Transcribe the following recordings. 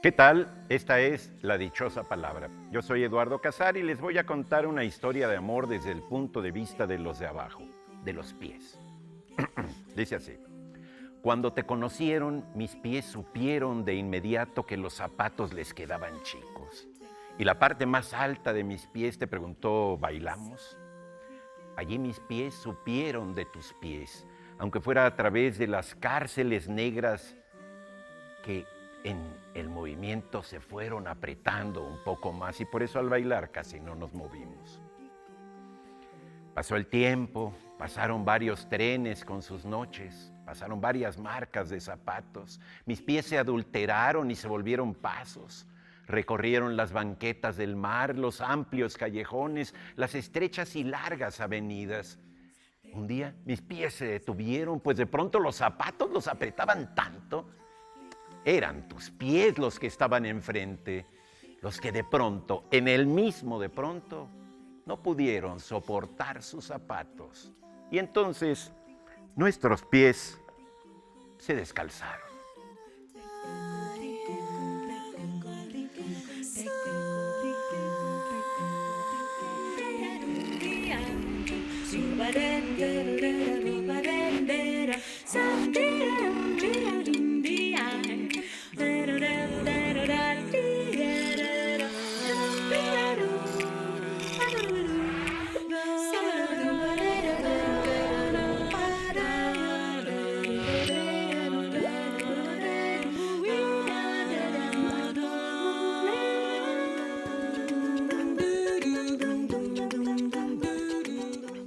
¿Qué tal? Esta es La Dichosa Palabra. Yo soy Eduardo Casar y les voy a contar una historia de amor desde el punto de vista de los de abajo, de los pies. Dice así: cuando te conocieron, mis pies supieron de inmediato que los zapatos les quedaban chicos. Y la parte más alta de mis pies te preguntó, ¿bailamos? Allí mis pies supieron de tus pies, aunque fuera a través de las cárceles negras que en el movimiento se fueron apretando un poco más y por eso al bailar casi no nos movimos. Pasó el tiempo, pasaron varios trenes con sus noches, pasaron varias marcas de zapatos, mis pies se adulteraron y se volvieron pasos. Recorrieron las banquetas del mar, los amplios callejones, las estrechas y largas avenidas. Un día mis pies se detuvieron, pues de pronto los zapatos los apretaban tanto. Eran tus pies los que estaban enfrente, los que de pronto, en el mismo de pronto, no pudieron soportar sus zapatos. Y entonces nuestros pies se descalzaron.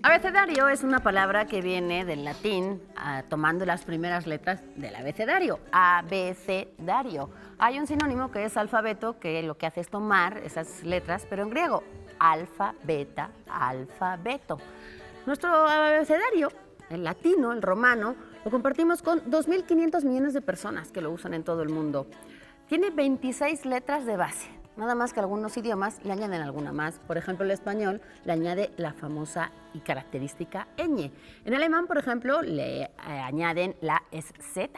Abecedario es una palabra que viene del latín, tomando las primeras letras del abecedario, abecedario. Hay un sinónimo que es alfabeto, que lo que hace es tomar esas letras, pero en griego, alfa, beta, alfabeto. Nuestro abecedario, el latino, el romano, lo compartimos con 2.500 millones de personas que lo usan en todo el mundo. Tiene 26 letras de base. Nada más que algunos idiomas le añaden alguna más. Por ejemplo, el español le añade la famosa y característica ñ. En alemán, por ejemplo, le añaden la sz.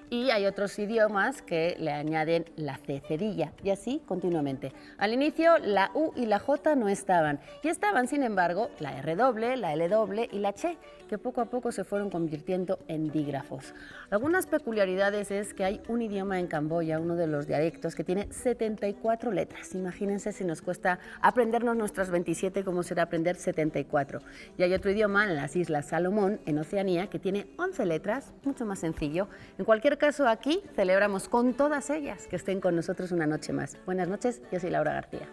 Y hay otros idiomas que le añaden la c cedilla, y así continuamente. Al inicio, la U y la J no estaban, y estaban, sin embargo, la R doble, la L doble y la Ch, que poco a poco se fueron convirtiendo en dígrafos. Algunas peculiaridades es que hay un idioma en Camboya, uno de los dialectos, que tiene 74 letras. Imagínense si nos cuesta aprendernos nuestras 27, cómo será aprender 74. Y hay otro idioma en las Islas Salomón, en Oceanía, que tiene 11 letras, mucho más sencillo. En cualquier caso, aquí celebramos con todas ellas que estén con nosotros una noche más. Buenas noches, yo soy Laura García.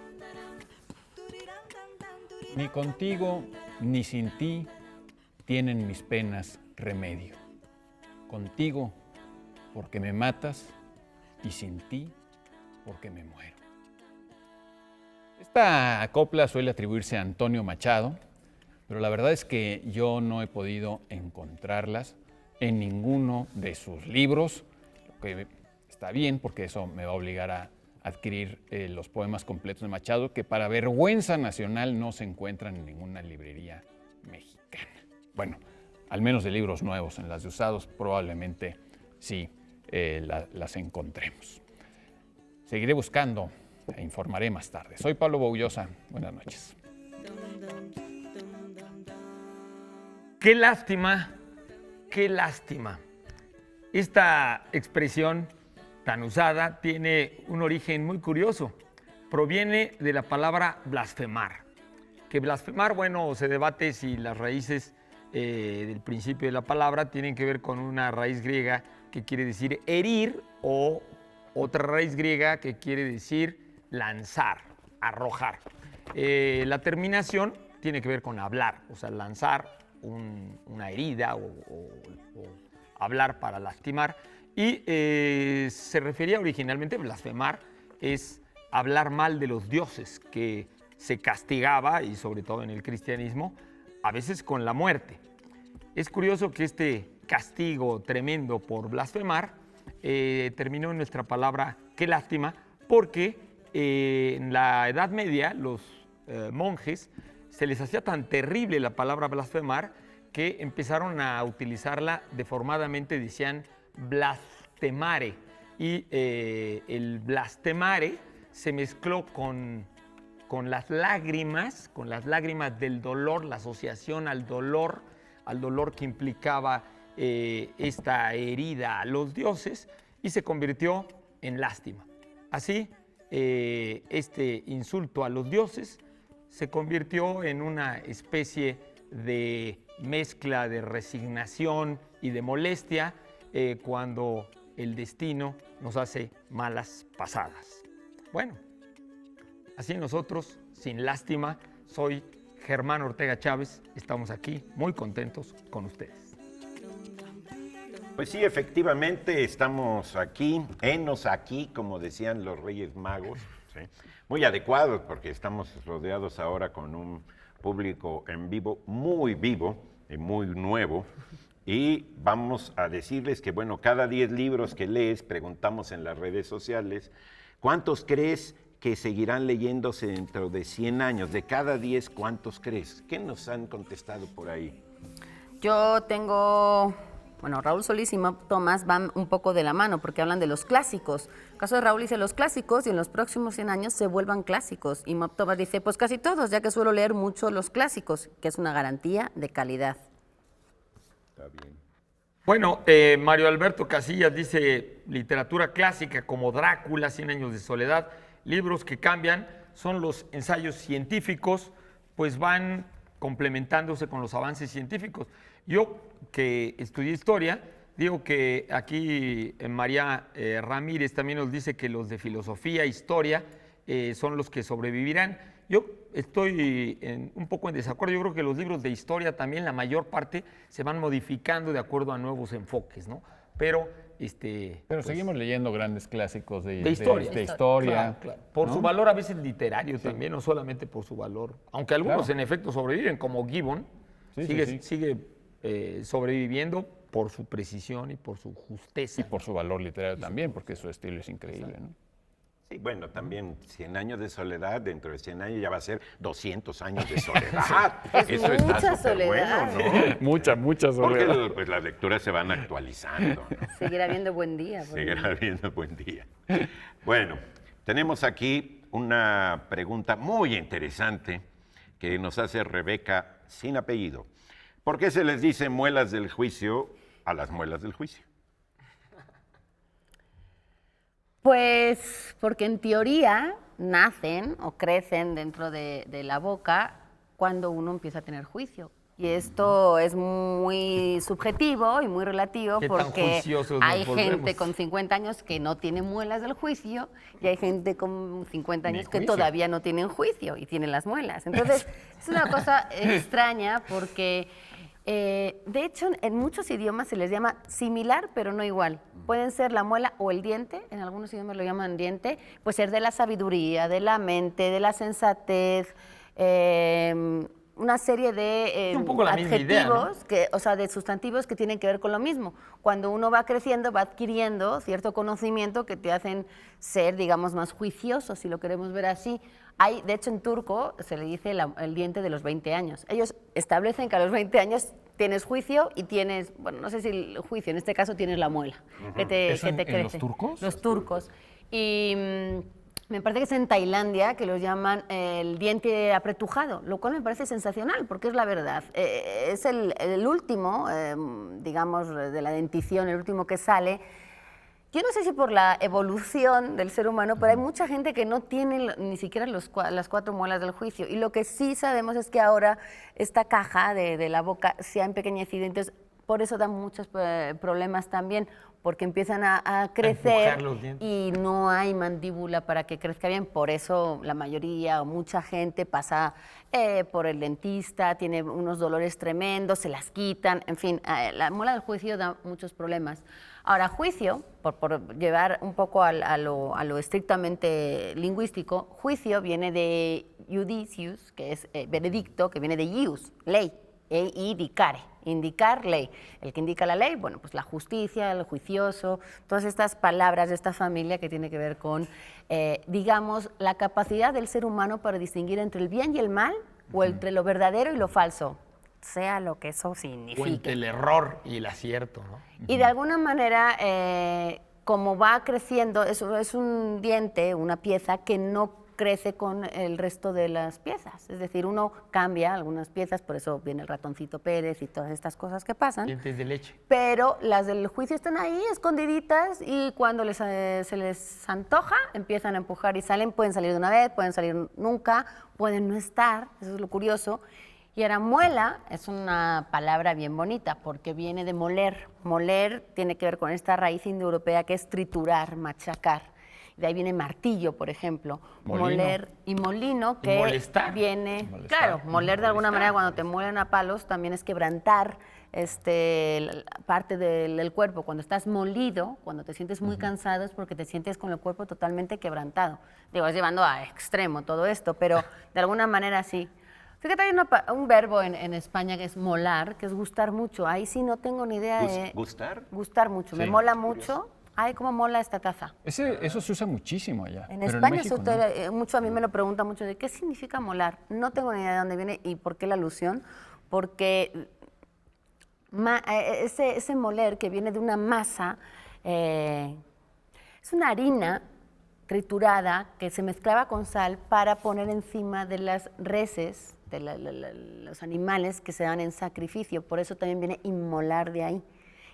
Ni contigo ni sin ti tienen mis penas remedio. Contigo porque me matas y sin ti porque me muero. Esta copla suele atribuirse a Antonio Machado, pero la verdad es que yo no he podido encontrarlas en ninguno de sus libros, lo que está bien porque eso me va a obligar a adquirir los poemas completos de Machado, que para vergüenza nacional no se encuentran en ninguna librería mexicana. Bueno, al menos de libros nuevos, en las de usados probablemente sí las encontremos. Seguiré buscando e informaré más tarde. Soy Pablo Boullosa, buenas noches. Qué lástima, qué lástima. Esta expresión tan usada tiene un origen muy curioso. Proviene de la palabra blasfemar. Que blasfemar, bueno, se debate si las raíces del principio de la palabra tienen que ver con una raíz griega que quiere decir herir o otra raíz griega que quiere decir lanzar, arrojar. La terminación tiene que ver con hablar, o sea, lanzar una herida o hablar para lastimar. Y se refería originalmente, blasfemar es hablar mal de los dioses, que se castigaba, y sobre todo en el cristianismo, a veces con la muerte. Es curioso que este castigo tremendo por blasfemar terminó en nuestra palabra qué lástima, porque en la Edad Media los monjes se les hacía tan terrible la palabra blasfemar que empezaron a utilizarla deformadamente, decían blastemare, y el blastemare se mezcló con las lágrimas del dolor, la asociación al dolor que implicaba esta herida a los dioses, y se convirtió en lástima. Así, este insulto a los dioses se convirtió en una especie de mezcla de resignación y de molestia cuando el destino nos hace malas pasadas. Bueno, así nosotros, sin lástima, soy Germán Ortega Chávez, estamos aquí muy contentos con ustedes. Pues sí, efectivamente estamos aquí, henos aquí, como decían los Reyes Magos, ¿sí? Muy adecuados porque estamos rodeados ahora con un público en vivo y muy nuevo. Y vamos a decirles que, bueno, cada 10 libros que lees, preguntamos en las redes sociales, ¿cuántos crees que seguirán leyéndose dentro de 100 años? De cada 10, ¿cuántos crees? ¿Qué nos han contestado por ahí? Yo tengo, bueno, Raúl Solís y Mop Thomas van un poco de la mano porque hablan de los clásicos. En el caso de Raúl dice los clásicos y en los próximos 100 años se vuelvan clásicos. Y Mop Thomas dice, pues casi todos, ya que suelo leer mucho los clásicos, que es una garantía de calidad. Está bien. Bueno, Mario Alberto Casillas dice literatura clásica como Drácula, 100 años de soledad, libros que cambian, son los ensayos científicos, pues van complementándose con los avances científicos. Yo, que estudié historia, digo que aquí María Ramírez también nos dice que los de filosofía, historia, son los que sobrevivirán. Yo estoy un poco en desacuerdo. Yo creo que los libros de historia también, la mayor parte, se van modificando de acuerdo a nuevos enfoques, ¿no? Pero pues, seguimos leyendo grandes clásicos de historia. de historia. Claro. Por ¿no? su valor a veces literario también, no solamente por su valor. Aunque algunos en efecto sobreviven, como Gibbon, sigue sobreviviendo por su precisión y por su justeza. Y por su valor literario también, porque su estilo es increíble, ¿no? Sí, bueno, también 100 años de soledad, dentro de 100 años ya va a ser 200 años de soledad. Eso está mucha súper soledad. bueno, ¿no? Mucha soledad. Porque pues, las lecturas se van actualizando, ¿no? Seguirá viendo buen día. Seguirá viendo buen día. Bueno, tenemos aquí una pregunta muy interesante que nos hace Rebeca sin apellido. ¿Por qué se les dice muelas del juicio a las muelas del juicio? Pues porque en teoría nacen o crecen dentro de la boca cuando uno empieza a tener juicio. Y esto es muy subjetivo y muy relativo porque hay gente con 50 años que no tiene muelas del juicio y hay gente con 50 años que todavía no tienen juicio y tienen las muelas. Entonces, es una cosa extraña porque... de hecho, en muchos idiomas se les llama similar, pero no igual. Pueden ser la muela o el diente, en algunos idiomas lo llaman diente, puede ser de la sabiduría, de la mente, de la sensatez, una serie de un poco la misma idea, ¿no? o sea, de sustantivos que tienen que ver con lo mismo. Cuando uno va creciendo, va adquiriendo cierto conocimiento que te hacen ser, digamos, más juicioso, si lo queremos ver así. Hay, de hecho, en turco se le dice el diente de los 20 años. Ellos establecen que a los 20 años tienes juicio y tienes, bueno, no sé si el juicio, en este caso tienes la muela, que te crece. ¿Los turcos? Los turcos. Y me parece que es en Tailandia que los llaman el diente apretujado, lo cual me parece sensacional, porque es la verdad. Es el último, digamos, de la dentición, el último que sale. Yo no sé si por la evolución del ser humano, pero hay mucha gente que no tiene ni siquiera las 4 muelas del juicio. Y lo que sí sabemos es que ahora esta caja de la boca se ha empequeñecido, entonces por eso dan muchos problemas también, porque empiezan a crecer y no hay mandíbula para que crezca bien. Por eso la mayoría o mucha gente pasa por el dentista, tiene unos dolores tremendos, se las quitan, en fin, la muela del juicio da muchos problemas. Ahora, juicio, por llevar un poco a lo estrictamente lingüístico, juicio viene de judicius, que es veredicto, que viene de ius, ley, e indicare, indicar ley. El que indica la ley, bueno, pues la justicia, el juicioso, todas estas palabras de esta familia que tiene que ver con, digamos, la capacidad del ser humano para distinguir entre el bien y el mal, o entre lo verdadero y lo falso, sea lo que eso signifique. O entre el error y el acierto, ¿no? Y de alguna manera como va creciendo, es un diente, una pieza que no crece con el resto de las piezas. Es decir, uno cambia algunas piezas, por eso viene el ratoncito Pérez y todas estas cosas que pasan. Dientes de leche. Pero las del juicio están ahí escondiditas y cuando se les antoja empiezan a empujar y salen. Pueden salir de una vez, pueden salir nunca, pueden no estar, eso es lo curioso. Y ahora muela es una palabra bien bonita porque viene de moler. Moler tiene que ver con esta raíz indoeuropea que es triturar, machacar. De ahí viene martillo, por ejemplo. Molino. Moler y molino, que molestar. viene... Molestar. Claro, moler de alguna manera cuando te muelen a palos también es quebrantar parte del cuerpo. Cuando estás molido, cuando te sientes muy cansado es porque te sientes con el cuerpo totalmente quebrantado. Digo, es llevando a extremo todo esto, pero de alguna manera sí. Fíjate, hay un verbo en España que es molar, que es gustar mucho. Ahí sí no tengo ni idea de... ¿Gustar? Gustar mucho. Me Sí, mola mucho. Ay, cómo mola esta taza. Eso se usa muchísimo allá. En pero España México, se ¿no? utiliza mucho, a mí me lo preguntan mucho de qué significa molar. No tengo ni idea de dónde viene y por qué la alusión, porque ese moler que viene de una masa, es una harina triturada que se mezclaba con sal para poner encima de las reses, de los animales que se dan en sacrificio. Por eso también viene inmolar de ahí.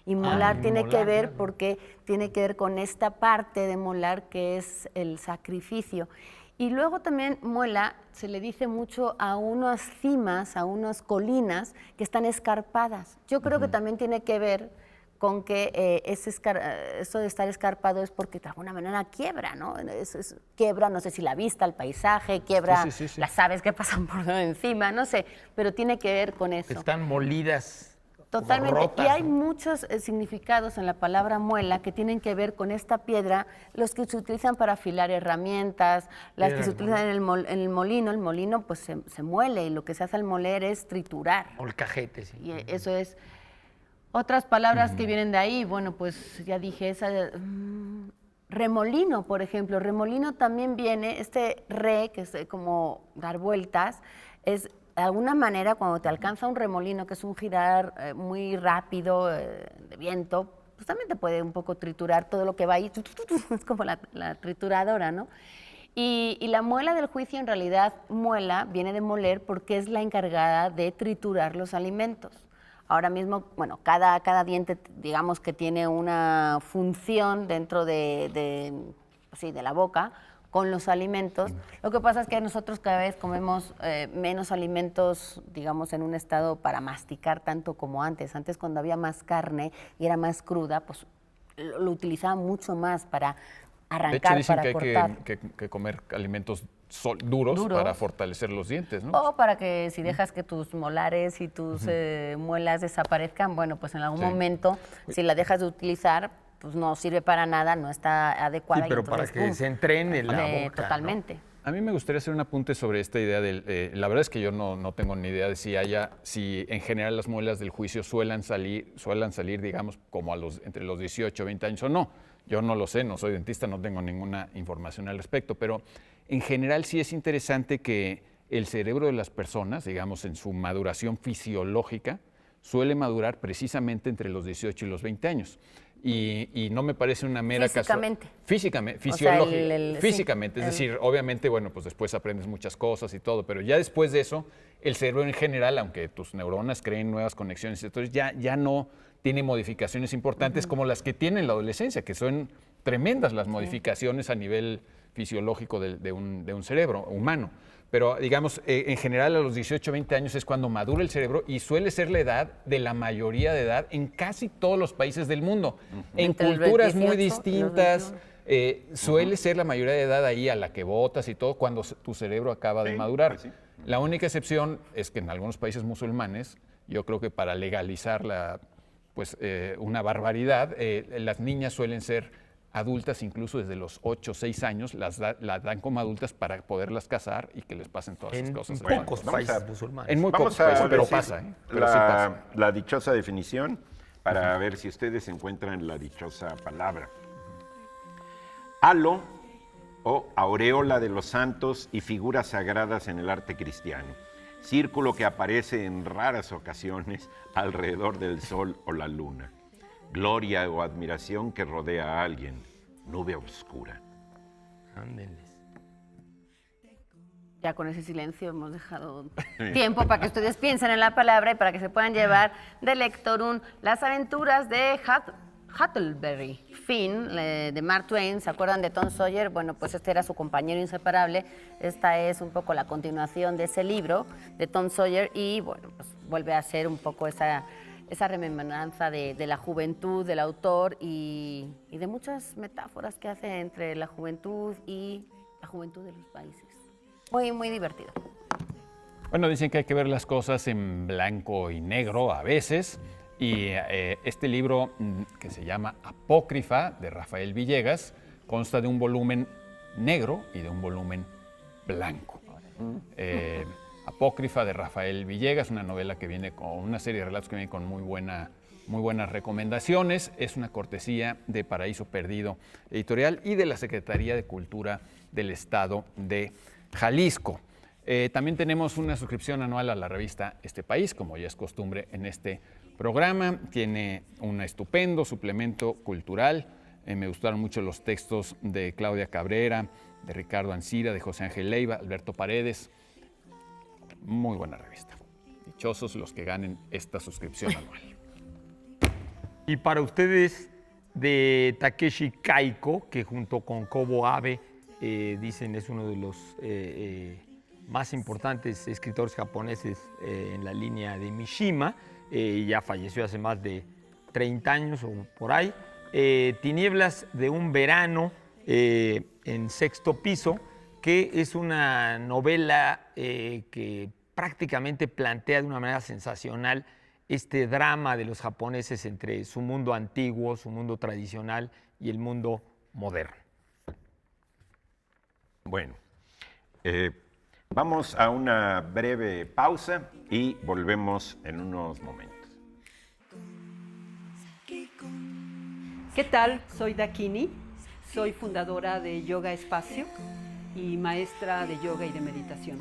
Inmolar tiene que inmolar, ver claro. porque tiene que ver con esta parte de molar que es el sacrificio. Y luego también muela se le dice mucho a unas cimas, a unas colinas que están escarpadas. Yo creo que también tiene que ver con que eso de estar escarpado es porque de alguna manera quiebra, ¿no? Quiebra, no sé si la vista, el paisaje, quiebra Sí. las aves que pasan por encima, no sé, pero tiene que ver con eso. Están molidas. Totalmente. rotas, Y hay ¿no? muchos significados en la palabra muela que tienen que ver con esta piedra, los que se utilizan para afilar herramientas, las Piedra que se de utilizan en el molino. El molino pues se muele y lo que se hace al moler es triturar. Molcajetes. Sí. Y eso es. Otras palabras que vienen de ahí, bueno, pues ya dije esa. Remolino, por ejemplo. Remolino también viene, que es como dar vueltas, es de alguna manera cuando te alcanza un remolino, que es un girar muy rápido de viento, pues también te puede un poco triturar todo lo que va ahí, es como la trituradora, ¿no? Y la muela del juicio, en realidad, muela viene de moler porque es la encargada de triturar los alimentos. Ahora mismo, bueno, cada diente, digamos que tiene una función dentro de la boca con los alimentos. Lo que pasa es que nosotros cada vez comemos menos alimentos, digamos, en un estado para masticar tanto como antes. Antes, cuando había más carne y era más cruda, pues lo utilizaban mucho más para arrancar, De hecho, dicen para que cortar. hay que comer alimentos duros para fortalecer los dientes, ¿no? O para que si dejas que tus molares y tus muelas desaparezcan, bueno, pues en algún Sí. momento, si la dejas de utilizar, pues no sirve para nada, no está adecuada. Sí, y pero para entonces, que ¡pum! se entrene la boca. ¿no? Totalmente. A mí me gustaría hacer un apunte sobre esta idea la verdad es que yo no tengo ni idea de si en general las muelas del juicio suelen salir, digamos, como entre los 18 o 20 años o no. Yo no lo sé, no soy dentista, no tengo ninguna información al respecto, pero en general sí es interesante que el cerebro de las personas, digamos, en su maduración fisiológica, suele madurar precisamente entre los 18 y los 20 años. Y no me parece una mera Físicamente. Físicamente, O sea, fisiológica. Físicamente, es el- decir, obviamente, bueno, pues después aprendes muchas cosas y todo, pero ya después de eso, el cerebro en general, aunque tus neuronas creen nuevas conexiones, entonces ya no tiene modificaciones importantes como las que tiene en la adolescencia, que son tremendas las modificaciones a nivel fisiológico de un cerebro humano. Pero, digamos, en general a los 18 o 20 años es cuando madura el cerebro y suele ser la edad de la mayoría de edad en casi todos los países del mundo. En Entre los culturas muy 18 y los distintas, 21. suele ser la mayoría de edad ahí a la que votas y todo cuando tu cerebro acaba de Sí, madurar. pues sí. La única excepción es que en algunos países musulmanes, yo creo que para legalizar una barbaridad, las niñas suelen ser adultas incluso desde los 8 o 6 años, las dan como adultas para poderlas casar y que les pasen todas esas En cosas. pocos vamos países a- musulmanes. En muy Vamos pocos a países, pero decir pasa, ¿eh? Pero sí pasa. la dichosa definición para ver si ustedes encuentran la dichosa palabra. Halo o aureola de los santos y figuras sagradas en el arte cristiano. Círculo que aparece en raras ocasiones alrededor del sol o la luna. gloria o admiración que rodea a alguien, nube oscura. Ándenles. Ya con ese silencio hemos dejado tiempo para que ustedes piensen en la palabra y para que se puedan llevar de Lectorum las aventuras de Huckleberry Finn, de Mark Twain. ¿Se acuerdan de Tom Sawyer? Bueno, pues este era su compañero inseparable. Esta es un poco la continuación de ese libro de Tom Sawyer y, bueno, pues vuelve a ser un poco esa remembranza de la juventud del autor y de muchas metáforas que hace entre la juventud y la juventud de los países. Muy, muy divertido. Bueno, dicen que hay que ver las cosas en blanco y negro a veces. Y este libro, que se llama Apócrifa, de Rafael Villegas, consta de un volumen negro y de un volumen blanco. Apócrifa de Rafael Villegas, una novela que viene con una serie de relatos que viene con muy buenas recomendaciones. Es una cortesía de Paraíso Perdido Editorial y de la Secretaría de Cultura del Estado de Jalisco. También tenemos una suscripción anual a la revista Este País, como ya es costumbre en este programa. Tiene un estupendo suplemento cultural. Me gustaron mucho los textos de Claudia Cabrera, de Ricardo Ancira, de José Ángel Leiva, Alberto Paredes. Muy buena revista. Dichosos los que ganen esta suscripción anual. Y para ustedes, de Takeshi Kaiko, que junto con Kobo Abe, dicen es uno de los más importantes escritores japoneses en la línea de Mishima, ya falleció hace más de 30 años o por ahí. Tinieblas de un verano en sexto piso, que es una novela que prácticamente plantea de una manera sensacional este drama de los japoneses entre su mundo antiguo, su mundo tradicional y el mundo moderno. Bueno, vamos a una breve pausa y volvemos en unos momentos. ¿Qué tal? Soy Dakini, soy fundadora de Yoga Espacio y maestra de yoga y de meditación.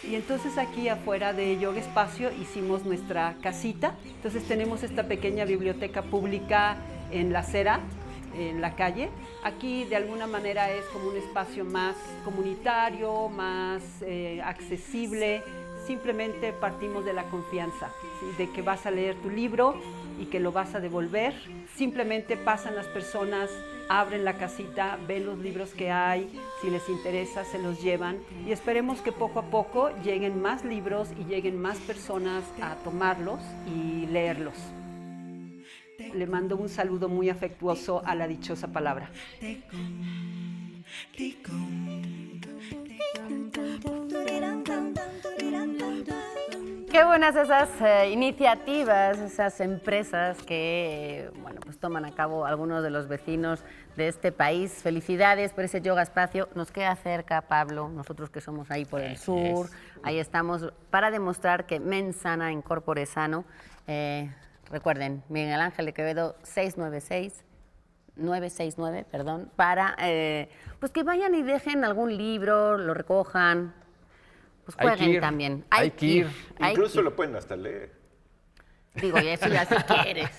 Y entonces aquí afuera de Yoga Espacio hicimos nuestra casita. Entonces tenemos esta pequeña biblioteca pública en la acera, en la calle. Aquí de alguna manera es como un espacio más comunitario, más accesible. Simplemente partimos de la confianza, ¿sí? De que vas a leer tu libro y que lo vas a devolver. Simplemente pasan las personas, abren la casita, ven los libros que hay, si les interesa se los llevan y esperemos que poco a poco lleguen más libros y lleguen más personas a tomarlos y leerlos. Le mando un saludo muy afectuoso a la dichosa palabra. Qué buenas esas iniciativas, esas empresas que bueno, pues toman a cabo algunos de los vecinos de este país. Felicidades por ese Yoga Espacio. Nos queda cerca, Pablo, nosotros que somos ahí por el sur. Ahí estamos para demostrar que mens sana in corpore sano. Recuerden, Miguel Ángel de Quevedo 969, perdón, para pues que vayan y dejen algún libro, lo recojan. Pues jueguen también. Hay que ir. Incluso lo pueden hasta leer. Digo, y eso ya si quieres.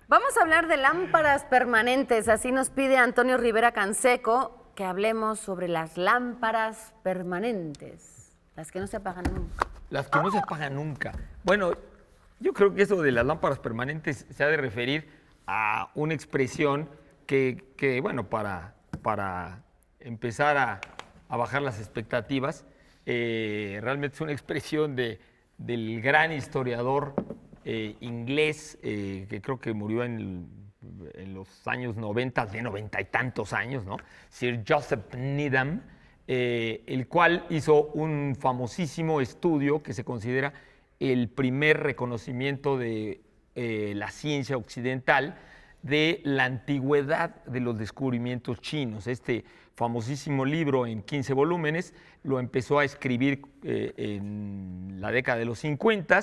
Vamos a hablar de lámparas permanentes. Así nos pide Antonio Rivera Canseco que hablemos sobre las lámparas permanentes. Las que no se apagan nunca. Las que no se apagan nunca. Bueno, yo creo que eso de las lámparas permanentes se ha de referir a una expresión que bueno, para empezar a bajar las expectativas, realmente es una expresión del gran historiador inglés, que creo que murió en los años 90, de 90 y tantos años, ¿no? Sir Joseph Needham, el cual hizo un famosísimo estudio que se considera el primer reconocimiento de la ciencia occidental de la antigüedad de los descubrimientos chinos. Este famosísimo libro en 15 volúmenes lo empezó a escribir en la década de los 50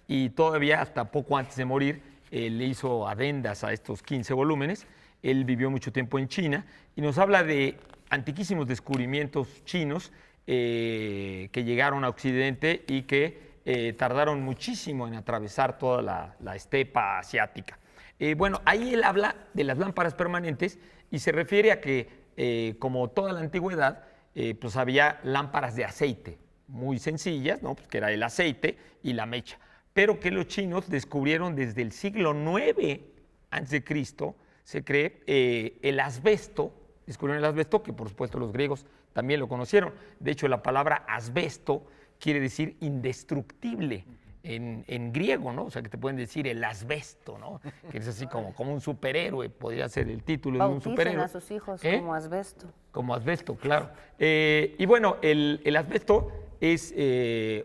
y todavía hasta poco antes de morir le hizo adendas a estos 15 volúmenes. Él vivió mucho tiempo en China y nos habla de antiquísimos descubrimientos chinos que llegaron a Occidente y que tardaron muchísimo en atravesar toda la estepa asiática. Bueno, ahí él habla de las lámparas permanentes y se refiere a que, como toda la antigüedad, pues había lámparas de aceite, muy sencillas, ¿no? Pues que era el aceite y la mecha, pero que los chinos descubrieron desde el siglo IX a.C., se cree, el asbesto, descubrieron el asbesto, que por supuesto los griegos también lo conocieron. De hecho, la palabra asbesto quiere decir indestructible en griego, ¿no? O sea, que te pueden decir el asbesto, ¿no? Que es así como un superhéroe, podría ser el título de un Bauticen superhéroe. a sus hijos como asbesto. Como asbesto, claro. Y bueno, el asbesto es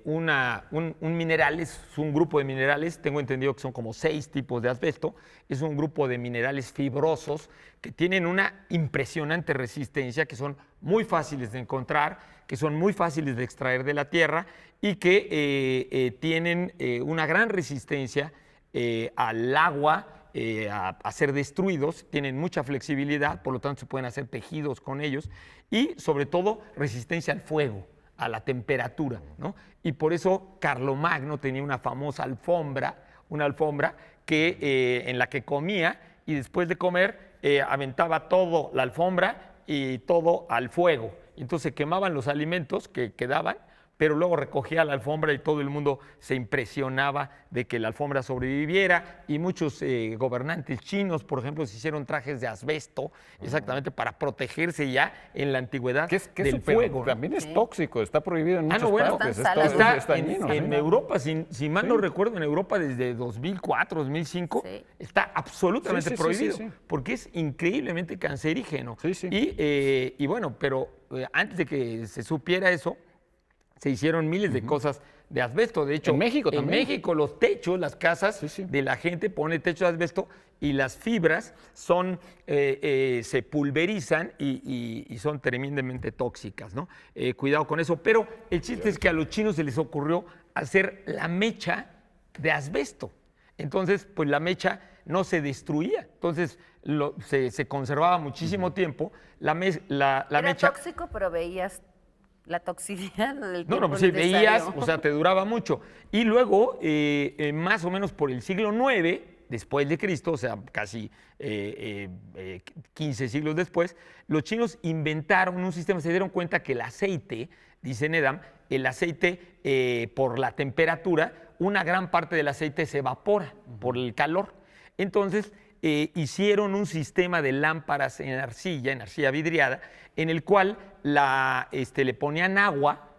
un mineral, es un grupo de minerales, tengo entendido que son como 6 tipos de asbesto, es un grupo de minerales fibrosos que tienen una impresionante resistencia, que son muy fáciles de encontrar, que son muy fáciles de extraer de la tierra y que tienen una gran resistencia al agua, a ser destruidos, tienen mucha flexibilidad, por lo tanto se pueden hacer tejidos con ellos y sobre todo resistencia al fuego, a la temperatura, ¿no? Y por eso Carlomagno tenía una famosa alfombra, que, en la que comía y después de comer aventaba todo la alfombra y todo al fuego. Entonces se quemaban los alimentos que quedaban, pero luego recogía la alfombra y todo el mundo se impresionaba de que la alfombra sobreviviera y muchos gobernantes chinos, por ejemplo, se hicieron trajes de asbesto exactamente para protegerse ya en la antigüedad del fuego, ¿no? También es tóxico, está prohibido en muchas partes. Está dañino, en ¿sí? Europa, si mal no recuerdo, en Europa desde 2004, 2005, está absolutamente prohibido, porque es increíblemente cancerígeno. Y bueno, pero antes de que se supiera eso, se hicieron miles de cosas de asbesto. De hecho, en México también. En México los techos, las casas de la gente pone techo de asbesto y las fibras se pulverizan y son tremendamente tóxicas, ¿no? Cuidado con eso. Pero el chiste es que a los chinos se les ocurrió hacer la mecha de asbesto. Entonces, pues la mecha no se destruía. Entonces, se conservaba muchísimo tiempo. La Era mecha tóxico, pero veías la toxicidad del tiempo No, pues sí, necesario. veías, o sea, te duraba mucho. Y luego, más o menos por el siglo IX, después de Cristo, o sea, casi 15 siglos después, los chinos inventaron un sistema, se dieron cuenta que el aceite, dice Nedam, el aceite por la temperatura, una gran parte del aceite se evapora por el calor. Entonces, hicieron un sistema de lámparas en arcilla vidriada, en el cual le ponían agua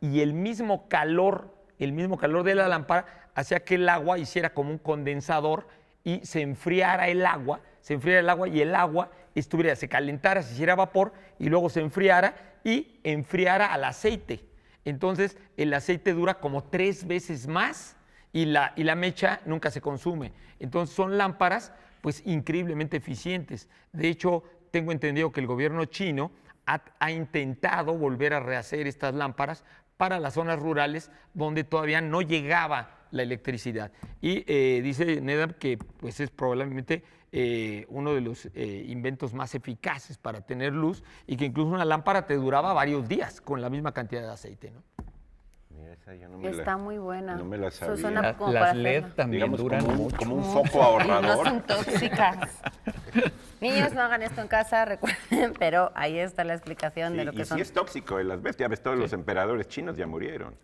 y el mismo calor de la lámpara hacía que el agua hiciera como un condensador y se enfriara el agua y el agua se calentara, se hiciera vapor y luego se enfriara y enfriara al aceite. Entonces el aceite dura como 3 veces más y la mecha nunca se consume. Entonces son lámparas pues increíblemente eficientes. De hecho, tengo entendido que el gobierno chino ha intentado volver a rehacer estas lámparas para las zonas rurales donde todavía no llegaba la electricidad. Y dice Nedam que pues, es probablemente uno de los inventos más eficaces para tener luz y que incluso una lámpara te duraba varios días con la misma cantidad de aceite, ¿no? Mira, esa ya no me Está muy buena. No me la Eso sabía. suena como para Las LED hacerla. también Digamos, duran como mucho. como un foco No ahorrador. son tóxicas. Niños, no hagan esto en casa, recuerden, pero ahí está la explicación de lo que y son. sí es tóxico el asbesto. Ya ves, todos los emperadores chinos ya murieron.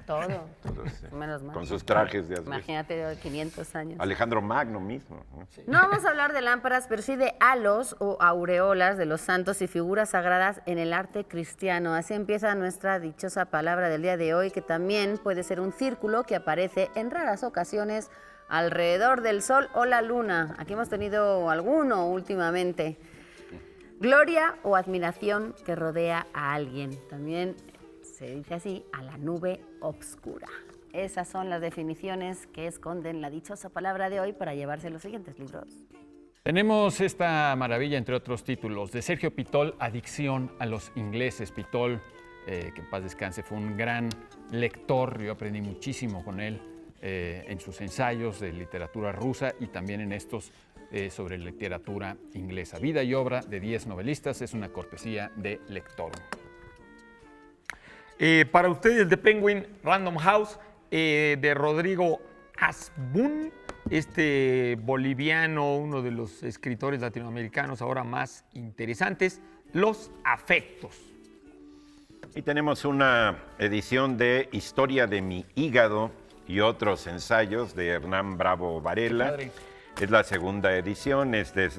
Todo. Todos, sí. Menos mal. Con sus trajes de asbesto. Imagínate de 500 años. Alejandro Magno mismo. ¿no? No vamos a hablar de lámparas, pero sí de halos o aureolas de los santos y figuras sagradas en el arte cristiano. Así empieza nuestra dichosa palabra del día de hoy, que también puede ser un círculo que aparece en raras ocasiones alrededor del sol o la luna. Aquí hemos tenido alguno últimamente. Gloria o admiración que rodea a alguien. También se dice así, a la nube obscura. Esas son las definiciones que esconden la dichosa palabra de hoy para llevarse los siguientes libros. Tenemos esta maravilla, entre otros títulos, de Sergio Pitol, Adicción a los ingleses. Pitol, que en paz descanse, fue un gran lector. Yo aprendí muchísimo con él en sus ensayos de literatura rusa y también en estos sobre literatura inglesa. Vida y obra de 10 novelistas es una cortesía de Lectorum. Para ustedes, The Penguin Random House, de Rodrigo Asbun, este boliviano, uno de los escritores latinoamericanos ahora más interesantes, Los afectos. Y tenemos una edición de Historia de mi hígado y otros ensayos de Hernán Bravo Varela. Padre. Es la segunda edición,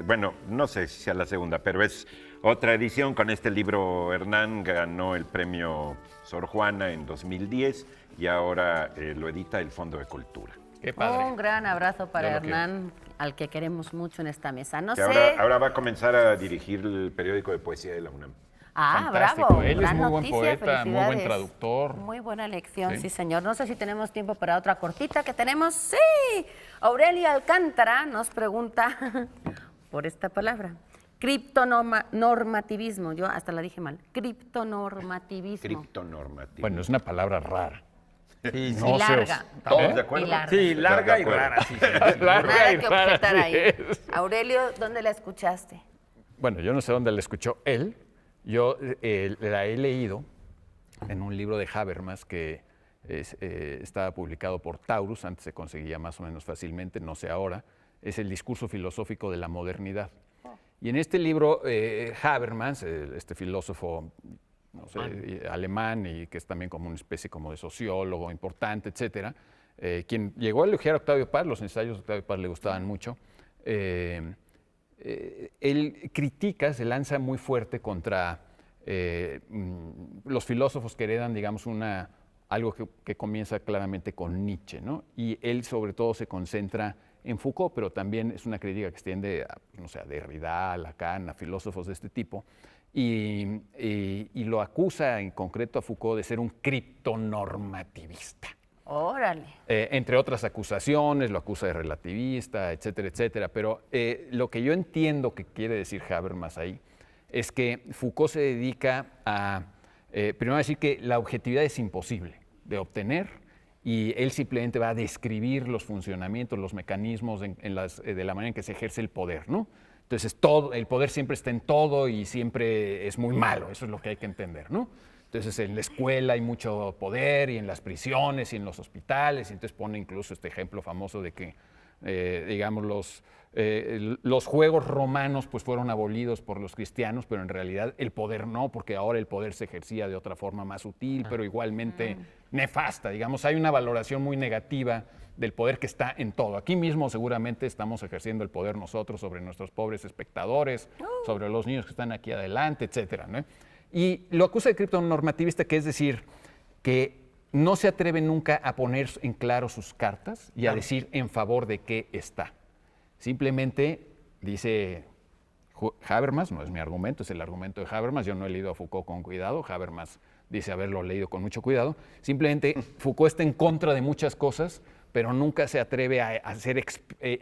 bueno, no sé si sea la segunda, pero es otra edición. Con este libro Hernán ganó el premio Sor Juana en 2010 y ahora lo edita el Fondo de Cultura. Qué padre. Un gran abrazo para Yo lo quiero. Hernán, al que queremos mucho en esta mesa. No Que sé. ahora va a comenzar a dirigir el periódico de poesía de la UNAM. Ah, Fantástico. bravo. Él es gran muy buen noticia, poeta, muy buen felicidades. traductor. Muy buena elección, Sí. sí, señor. No sé si tenemos tiempo para otra cortita que tenemos. Sí. Aurelia Alcántara nos pregunta por esta palabra. Criptonormativismo. Yo hasta la dije mal. Criptonormativismo. Criptonormativo. Bueno, es una palabra rara. Sí, No y se larga. ¿Todos de acuerdo? Y larga. Sí, larga y De acuerdo. rara. Sí, sí. Larga Nada y que rara, objetar sí ahí. es. Aurelio, ¿dónde la escuchaste? Bueno, yo no sé dónde la escuchó él. Yo la he leído en un libro de Habermas que estaba publicado por Taurus, antes se conseguía más o menos fácilmente, no sé ahora. Es el discurso filosófico de la modernidad. Y en este libro, Habermas, este filósofo no sé, alemán y que es también como una especie como de sociólogo importante, etcétera, quien llegó a elogiar a Octavio Paz, los ensayos de Octavio Paz le gustaban mucho. Él critica, se lanza muy fuerte contra los filósofos que heredan, digamos, algo que comienza claramente con Nietzsche, ¿no? Y él sobre todo se concentra en Foucault, pero también es una crítica que extiende a, no sé, a Derrida, a Lacan, a filósofos de este tipo, y lo acusa en concreto a Foucault de ser un criptonormativista. Órale. Entre otras acusaciones, lo acusa de relativista, etcétera, etcétera. Pero lo que yo entiendo que quiere decir Habermas ahí es que Foucault se dedica a, primero, a decir que la objetividad es imposible de obtener y él simplemente va a describir los funcionamientos, los mecanismos de la manera en que se ejerce el poder, ¿no? Entonces, el poder siempre está en todo y siempre es muy malo, eso es lo que hay que entender, ¿no? Entonces, en la escuela hay mucho poder y en las prisiones y en los hospitales, y entonces pone incluso este ejemplo famoso de que, digamos, los juegos romanos pues fueron abolidos por los cristianos, pero en realidad el poder no, porque ahora el poder se ejercía de otra forma más sutil, pero igualmente nefasta. Digamos, hay una valoración muy negativa del poder que está en todo. Aquí mismo seguramente estamos ejerciendo el poder nosotros sobre nuestros pobres espectadores, sobre los niños que están aquí adelante, etcétera, ¿no? Y lo acusa de criptonormativista, que es decir, que no se atreve nunca a poner en claro sus cartas y a decir en favor de qué está. Simplemente dice Habermas, no es mi argumento, es el argumento de Habermas, yo no he leído a Foucault con cuidado, Habermas dice haberlo leído con mucho cuidado, simplemente Foucault está en contra de muchas cosas, pero nunca se atreve a ser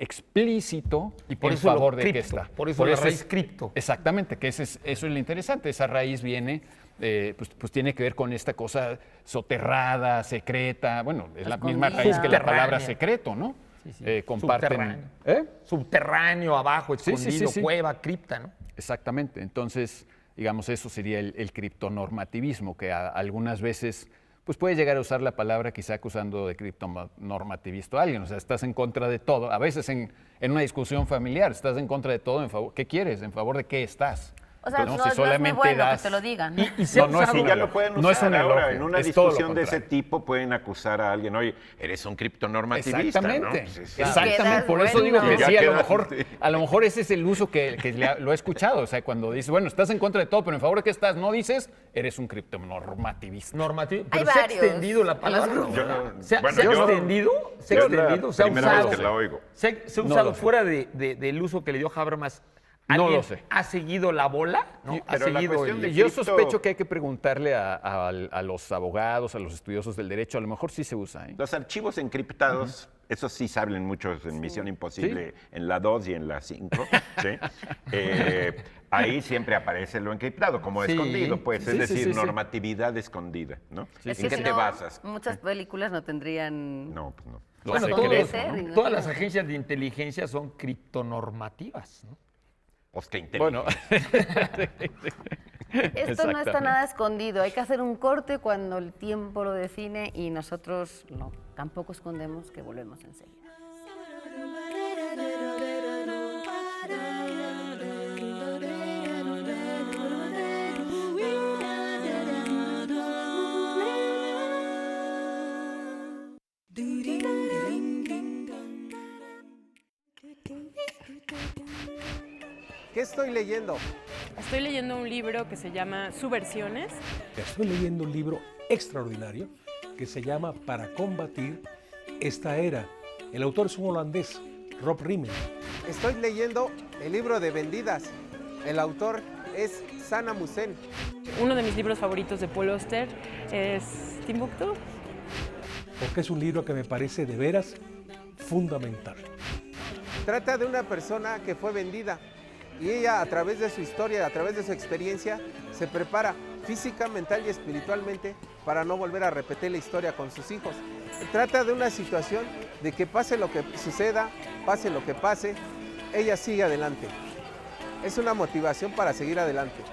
explícito Y por en eso lo favor de qué cripto, está. por eso la es- raíz cripto. Exactamente, que eso es lo interesante, esa raíz viene, pues tiene que ver con esta cosa soterrada, secreta, bueno, es la misma Escondida. raíz que la palabra Subterránea. secreto, ¿no? Sí, sí. Comparten. Subterráneo. Subterráneo, abajo, Sí, sí, sí, escondido, sí. cueva, cripta, ¿no? Exactamente. Entonces, digamos, eso sería el criptonormativismo, que algunas veces pues puedes llegar a usar la palabra quizá acusando de criptonormativista a alguien. O sea, estás en contra de todo. A veces en una discusión familiar estás en contra de todo. ¿Qué quieres? ¿En favor de qué estás? O sea, ¿No? no, Si no es muy solamente bueno das- que te lo digan. Y se No, ha no es usado- Sí, ya lo pueden usar no es un ahora. elogio, En una es todo lo discusión de ese contrario. tipo pueden acusar a alguien, oye, eres un criptonormativista, Exactamente, ¿no? Pues, sí. exactamente. Quedas Por eso bueno. digo que Ya sí, quedas- a lo mejor ese es el uso que lo he escuchado. O sea, cuando dices, bueno, estás en contra de todo, pero en favor de qué estás, no dices, eres un criptonormativista. normativo, Hay pero se ha varios extendido la palabra. en los Yo no- Se ha bueno, yo- extendido, se ha yo es la extendido, se ha primera vez usado. que la oigo. Se ha No usado lo sé. fuera del uso que le dio Habermas. No ¿Alguien lo sé. ¿Ha seguido la bola? ¿No? Sí, ¿Ha pero la seguido cuestión el- de- Yo cripto- sospecho que hay que preguntarle a los abogados, a los estudiosos del derecho, a lo mejor sí se usa. ¿Eh? Los archivos encriptados, esos sí salen muchos en Misión Imposible, en la 2 y en la 5. ¿sí? Ahí siempre aparece lo encriptado, como Sí. escondido, pues, Sí, es sí, decir, sí, sí. normatividad escondida, ¿no? Sí, Es sí, ¿En que qué si te no, basas? muchas películas no tendrían... No, pues no. Lo Bueno, secreto, todos- ¿no? ¿no? todas las agencias de inteligencia son criptonormativas, ¿no? Pues qué Bueno, inteligente. Esto no está Exactamente. nada escondido. Hay que hacer un corte cuando el tiempo lo define y nosotros tampoco escondemos que volvemos enseguida. ¿Qué estoy leyendo? Estoy leyendo un libro que se llama Subversiones. Estoy leyendo un libro extraordinario que se llama Para combatir esta era. El autor es un holandés, Rob Rimmel. Estoy leyendo el libro de Vendidas. El autor es Sana Musen. Uno de mis libros favoritos de Paul Auster es Timbuktu. Porque es un libro que me parece de veras fundamental. Trata de una persona que fue vendida y ella, a través de su historia, a través de su experiencia, se prepara física, mental y espiritualmente para no volver a repetir la historia con sus hijos. Trata de una situación de que pase lo que suceda, pase lo que pase, ella sigue adelante. Es una motivación para seguir adelante.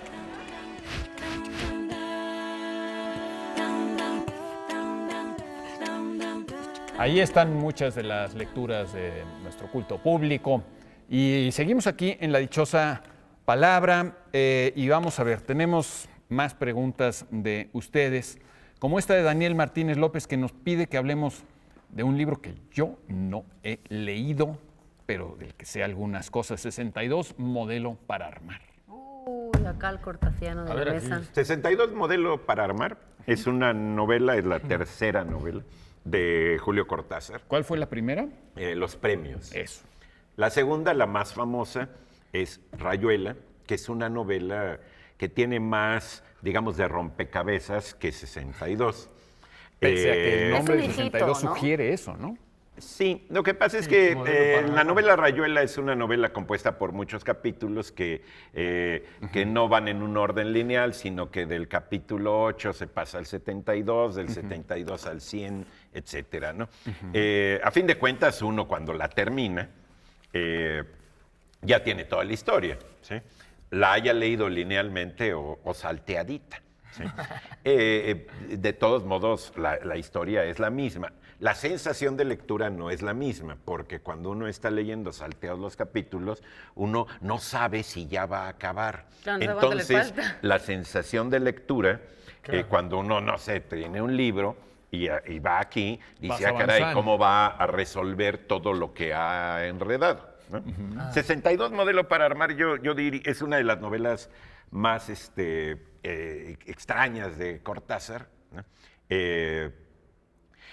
Ahí están muchas de las lecturas de nuestro culto público y seguimos aquí en la dichosa palabra y vamos a ver, tenemos más preguntas de ustedes, como esta de Daniel Martínez López que nos pide que hablemos de un libro que yo no he leído, pero del que sé algunas cosas, 62 Modelo para Armar. Uy, acá el cortaciano de A la ver, mesa. 62 Modelo para Armar es una novela, es la tercera novela de Julio Cortázar, ¿Cuál fue la primera? Los premios. Eso. La segunda, la más famosa, es Rayuela, que es una novela que tiene más, digamos, de rompecabezas que 62. Pese a que el Eh, nombre Es de un 62 hijito, ¿no? sugiere eso, ¿no? Sí, lo que pasa es que Modelo para la novela Rayuela es una novela compuesta por muchos capítulos que no van en un orden lineal, sino que del capítulo 8 se pasa al 72, del 72 al 100, etcétera, ¿no? A fin de cuentas, uno cuando la termina, ya tiene toda la historia, ¿sí? La haya leído linealmente o salteadita. ¿Sí? De todos modos, la historia es la misma. La sensación de lectura no es la misma, porque cuando uno está leyendo salteados los capítulos, uno no sabe si ya va a acabar. Claro, no sabe cuánto le Entonces, falta. la sensación de lectura, cuando uno, no sé, tiene un libro y va aquí, Vas dice, ah, caray, avanzando. ¿cómo va a resolver todo lo que ha enredado? ¿No? 62 Modelo para Armar, yo diría, es una de las novelas más extrañas de Cortázar, ¿no?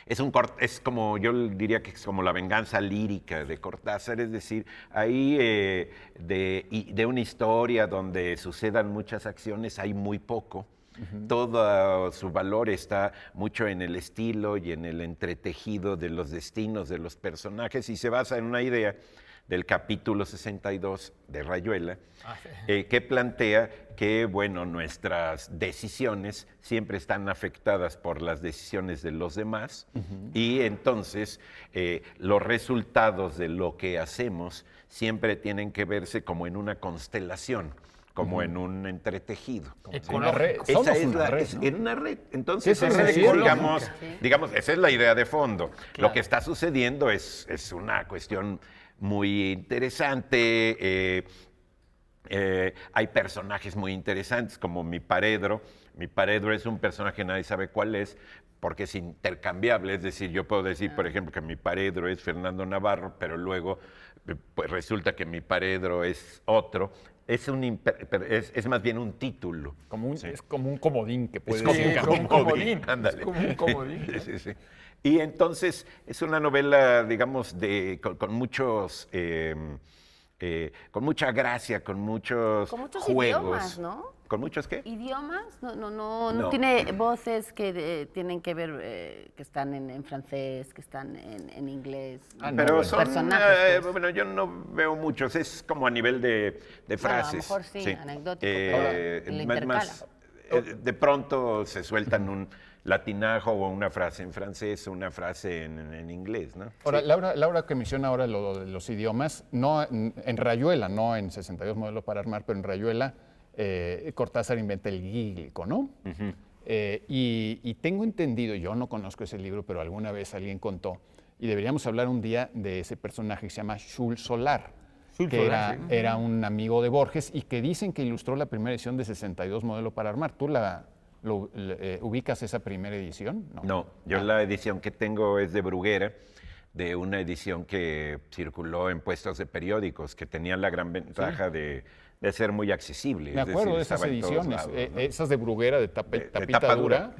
Es como, yo diría que es como la venganza lírica de Cortázar, es decir, ahí de una historia donde sucedan muchas acciones hay muy poco. Todo su valor está mucho en el estilo y en el entretejido de los destinos de los personajes y se basa en una idea del capítulo 62 de Rayuela, que plantea que, bueno, nuestras decisiones siempre están afectadas por las decisiones de los demás y entonces los resultados de lo que hacemos siempre tienen que verse como en una constelación, como en un entretejido. Una red. Esa Somos es una red, es ¿no? en una red. Entonces, Sí, sí, esa es, sí, digamos, esa es la idea de fondo. Lo que está sucediendo es una cuestión muy interesante. Hay personajes muy interesantes, como mi Paredro. Mi Paredro es un personaje que nadie sabe cuál es, porque es intercambiable. Es decir, yo puedo decir, por ejemplo, que mi Paredro es Fernando Navarro, pero luego pues, resulta que mi Paredro es otro. Es más bien un título. Es como un comodín que puede Es ir como un cambiando. comodín, ándale. Es como un comodín, ¿no? Sí, sí. Y entonces es una novela, digamos, con muchos, con mucha gracia, con muchos Con muchos juegos. idiomas, ¿no? ¿Con muchos qué? ¿Idiomas? No No. tiene voces que tienen que ver, que están en francés, que están en inglés. Ah, no, Pero bueno. son, personajes, pues. bueno, yo no veo muchos, es como a nivel de frases. a lo mejor sí, anecdótico, pero lo intercala. De pronto se sueltan un latinajo o una frase en francés o una frase en inglés, ¿no? Ahora, Laura que menciona ahora lo de los idiomas, no en Rayuela, no en 62 Modelo para Armar, pero en Rayuela Cortázar inventa el gíglico, ¿no? Y tengo entendido, yo no conozco ese libro, pero alguna vez alguien contó, y deberíamos hablar un día de ese personaje que se llama Schul Solar, era un amigo de Borges y que dicen que ilustró la primera edición de 62 Modelo para Armar. ¿Tú ubicas esa primera edición? No, yo la edición que tengo es de Bruguera, de una edición que circuló en puestos de periódicos, que tenía la gran ventaja de ser muy accesible. Me acuerdo de esas ediciones, lados, ¿no? Esas de Bruguera, de tapita dura.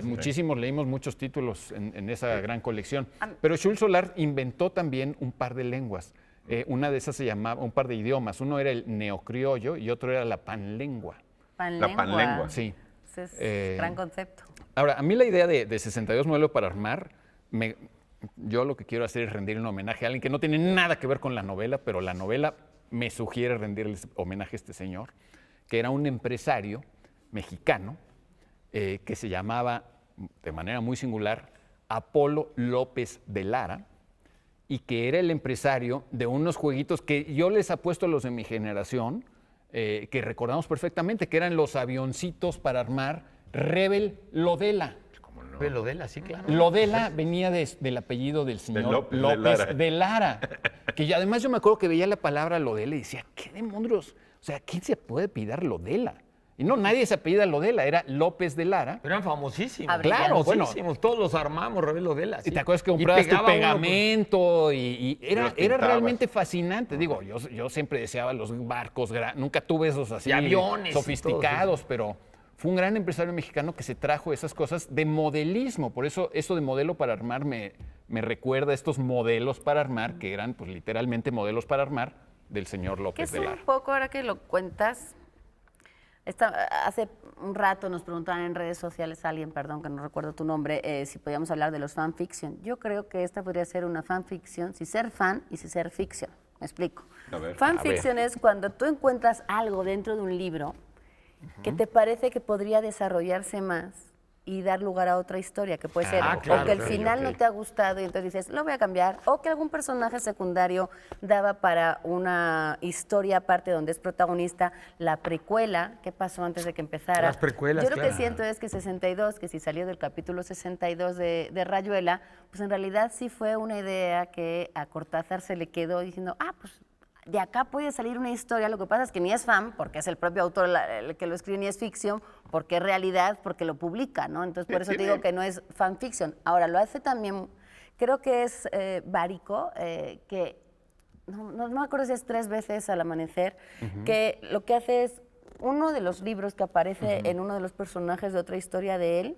Muchísimos leímos muchos títulos en esa gran colección. Pero Schul Solar inventó también un par de lenguas. Una de esas se llamaba, un par de idiomas. Uno era el neocriollo y otro era la panlengua. ¿Panlengua? La panlengua. Sí. Ese es gran concepto. Ahora, a mí la idea de 62 Modelo para Armar, yo lo que quiero hacer es rendir un homenaje a alguien que no tiene nada que ver con la novela, pero la novela me sugiere rendirles homenaje a este señor, que era un empresario mexicano que se llamaba, de manera muy singular, Apolo López de Lara, y que era el empresario de unos jueguitos que yo les apuesto a los de mi generación, que recordamos perfectamente, que eran los avioncitos para armar Rebel Lodela. Rebel Lodela, sí, claro. Lodela venía del apellido del señor López de Lara. Que además yo me acuerdo que veía la palabra Lodela y decía, ¿qué demonios? O sea, ¿quién se puede apellidar Lodela? Y no, nadie se apellida Lodela, era López de Lara. Pero eran famosísimos. Claro, bueno. Todos los armamos, Rebel Lodela. Sí. ¿Y te acuerdas que comprabas tu pegamento? Y era realmente fascinante. Digo, yo siempre deseaba los barcos, nunca tuve esos así aviones sofisticados, pero fue un gran empresario mexicano que se trajo esas cosas de modelismo. Por eso de modelo para armar me recuerda a estos modelos para armar, que eran pues literalmente modelos para armar del señor López de Lara. Un poco, ahora que lo cuentas, hace un rato nos preguntaban en redes sociales alguien, perdón que no recuerdo tu nombre, si podíamos hablar de los fanfiction. Yo creo que esta podría ser una fanfiction, si ser fan y si ser fiction. Me explico. Fanfiction es cuando tú encuentras algo dentro de un libro que te parece que podría desarrollarse más y dar lugar a otra historia, que puede ser o que el final no te ha gustado y entonces dices, lo voy a cambiar, o que algún personaje secundario daba para una historia aparte donde es protagonista, la precuela, ¿qué pasó antes de que empezara? Las precuelas, Yo lo que siento es que 62, que si salió del capítulo 62 de Rayuela, pues en realidad sí fue una idea que a Cortázar se le quedó diciendo, pues de acá puede salir una historia, lo que pasa es que ni es fan, porque es el propio autor el que lo escribe, ni es ficción, porque es realidad, porque lo publica, ¿no? Entonces, por eso te digo que no es fanfiction. Ahora, lo hace también, creo que es Bárico, que, no me acuerdo si es 3 veces al amanecer, que lo que hace es, uno de los libros que aparece en uno de los personajes de otra historia de él,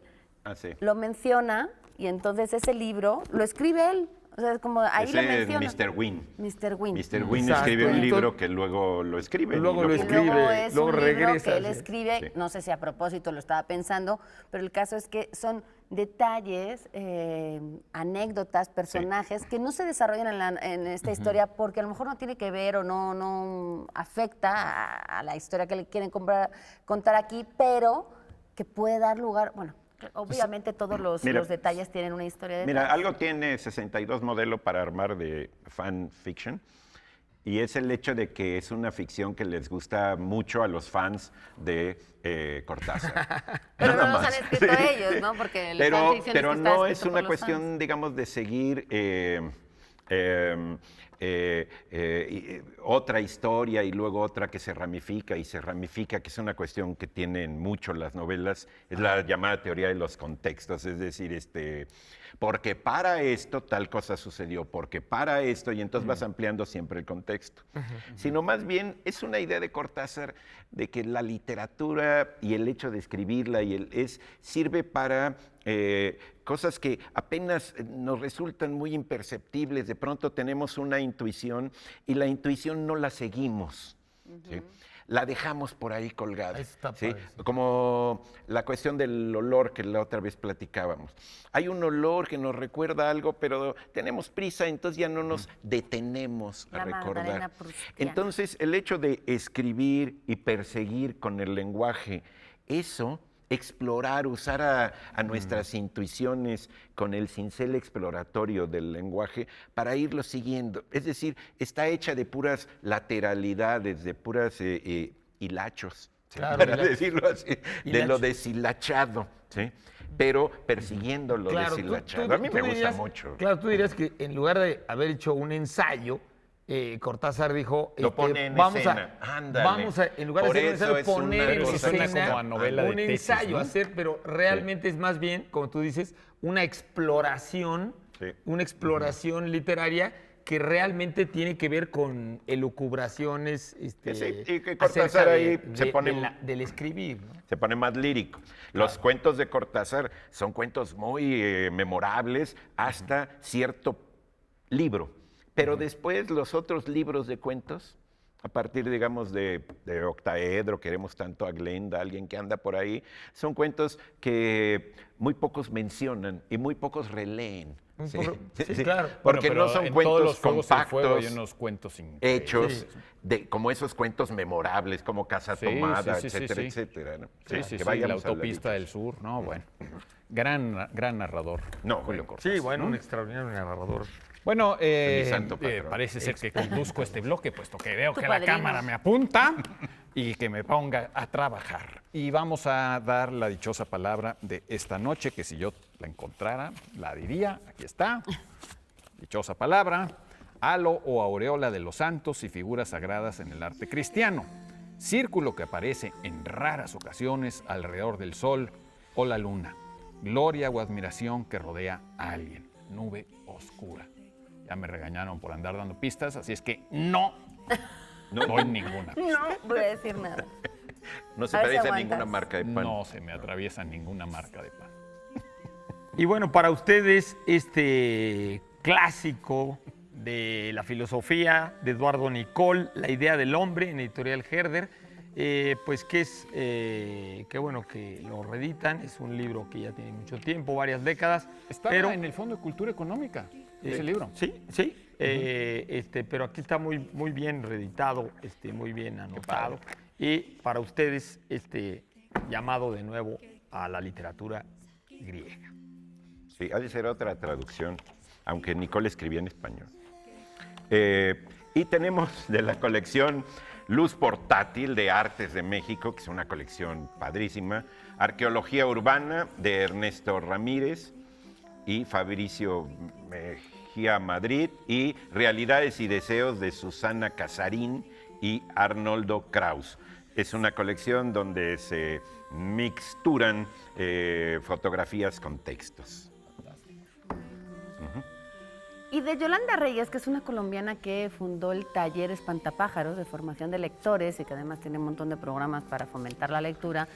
lo menciona, y entonces ese libro lo escribe él. O sea, como ahí lo menciona. Mr. Wynn. Mr. Wynn. Mr. Wynn escribe un libro que luego lo escribe. Luego lo escribe, luego regresa. Que él escribe, no sé si a propósito lo estaba pensando, pero el caso es que son detalles, anécdotas, personajes que no se desarrollan en esta historia porque a lo mejor no tiene que ver o no afecta a la historia que le quieren contar aquí, pero que puede dar lugar, bueno, obviamente todos los detalles tienen una historia detrás. Mira, algo tiene 62 Modelo para Armar de fanfiction, y es el hecho de que es una ficción que les gusta mucho a los fans de Cortázar. Pero no los han escrito ellos, ¿no? Porque el fanfiction pero es que está no es escrito una por los cuestión, fans. digamos, de seguir otra historia y luego otra que se ramifica, que es una cuestión que tienen mucho las novelas, es la llamada teoría de los contextos, es decir, porque para esto tal cosa sucedió, porque para esto, y entonces vas ampliando siempre el contexto. Sino más bien es una idea de Cortázar de que la literatura y el hecho de escribirla sirve para cosas que apenas nos resultan muy imperceptibles. De pronto tenemos una intuición y la intuición no la seguimos. ¿Sí? La dejamos por ahí colgada. ¿Sí? Como la cuestión del olor que la otra vez platicábamos. Hay un olor que nos recuerda algo, pero tenemos prisa, entonces ya no nos detenemos a recordar. Entonces, el hecho de escribir y perseguir con el lenguaje, explorar, usar a nuestras intuiciones con el cincel exploratorio del lenguaje para irlo siguiendo. Es decir, está hecha de puras lateralidades, de puras hilachos, Claro, para decirlo así, de lo hilacho. deshilachado, ¿sí? Pero persiguiendo lo Claro, deshilachado. A mí me gusta dirías- mucho. Claro, tú dirías que en lugar de haber hecho un ensayo, Cortázar dijo, Lo pone en vamos escena. Ándale. en lugar de Por hacer un eso ensayo, es una poner en cosa suena escena como a novela de un tesis, ensayo, ¿no? hacer, pero realmente es más bien, como tú dices, una exploración, Sí. literaria que realmente tiene que ver con elucubraciones Sí, y que acerca Cortázar ahí se pone- del escribir, ¿no? Se pone más lírico. Los cuentos de Cortázar son cuentos muy memorables hasta cierto libro. Pero después los otros libros de cuentos, a partir, digamos, de Octaedro, queremos tanto a Glenda, alguien que anda por ahí, son cuentos que muy pocos mencionan y muy pocos releen. Sí, claro. Porque Bueno, no son en todos cuentos los Fuegos del Fuego compactos, hay unos cuentos increíbles. hechos, como esos cuentos memorables, como Casa Sí, Tomada, sí, sí, etcétera, sí. etcétera. ¿no? Sí, sí, Que sí, vayamos la a autopista del sur, no, bueno. Gran narrador. No, Julio bueno. Cortázar. Sí, bueno, ¿no? un extraordinario narrador. Bueno, Mi santo patrón. parece ser que conduzco este bloque, puesto que veo Tu que la padrino. cámara me apunta y que me ponga a trabajar. Y vamos a dar la dichosa palabra de esta noche, que si yo la encontrara, la diría. Aquí está. Dichosa palabra. Halo o aureola de los santos y figuras sagradas en el arte cristiano. Círculo que aparece en raras ocasiones alrededor del sol o la luna. Gloria o admiración que rodea a alguien. Nube oscura. Ya me regañaron por andar dando pistas, así es que no doy ninguna. No voy a decir nada. No se A ver si parece a aguantas. ninguna marca de pan. No se me atraviesa ninguna marca de pan. Y bueno, para ustedes, este clásico de la filosofía de Eduardo Nicol, La idea del hombre, en Editorial Herder, pues que es, qué bueno que lo reeditan, es un libro que ya tiene mucho tiempo, varias décadas. Estaba pero, en el Fondo de Cultura Económica, ese libro. Sí, sí, pero aquí está muy bien reeditado, muy bien anotado. Y para ustedes, llamado de nuevo a la literatura griega. Sí, ha de ser otra traducción, aunque Nicole escribía en español. Y tenemos de la colección Luz Portátil de Artes de México, que es una colección padrísima, Arqueología Urbana de Ernesto Ramírez y Fabricio Mejía Madrid, y Realidades y Deseos de Susana Casarín y Arnoldo Kraus. Es una colección donde se mixturan fotografías con textos. Y de Yolanda Reyes, que es una colombiana que fundó el taller Espantapájaros de formación de lectores y que además tiene un montón de programas para fomentar la lectura,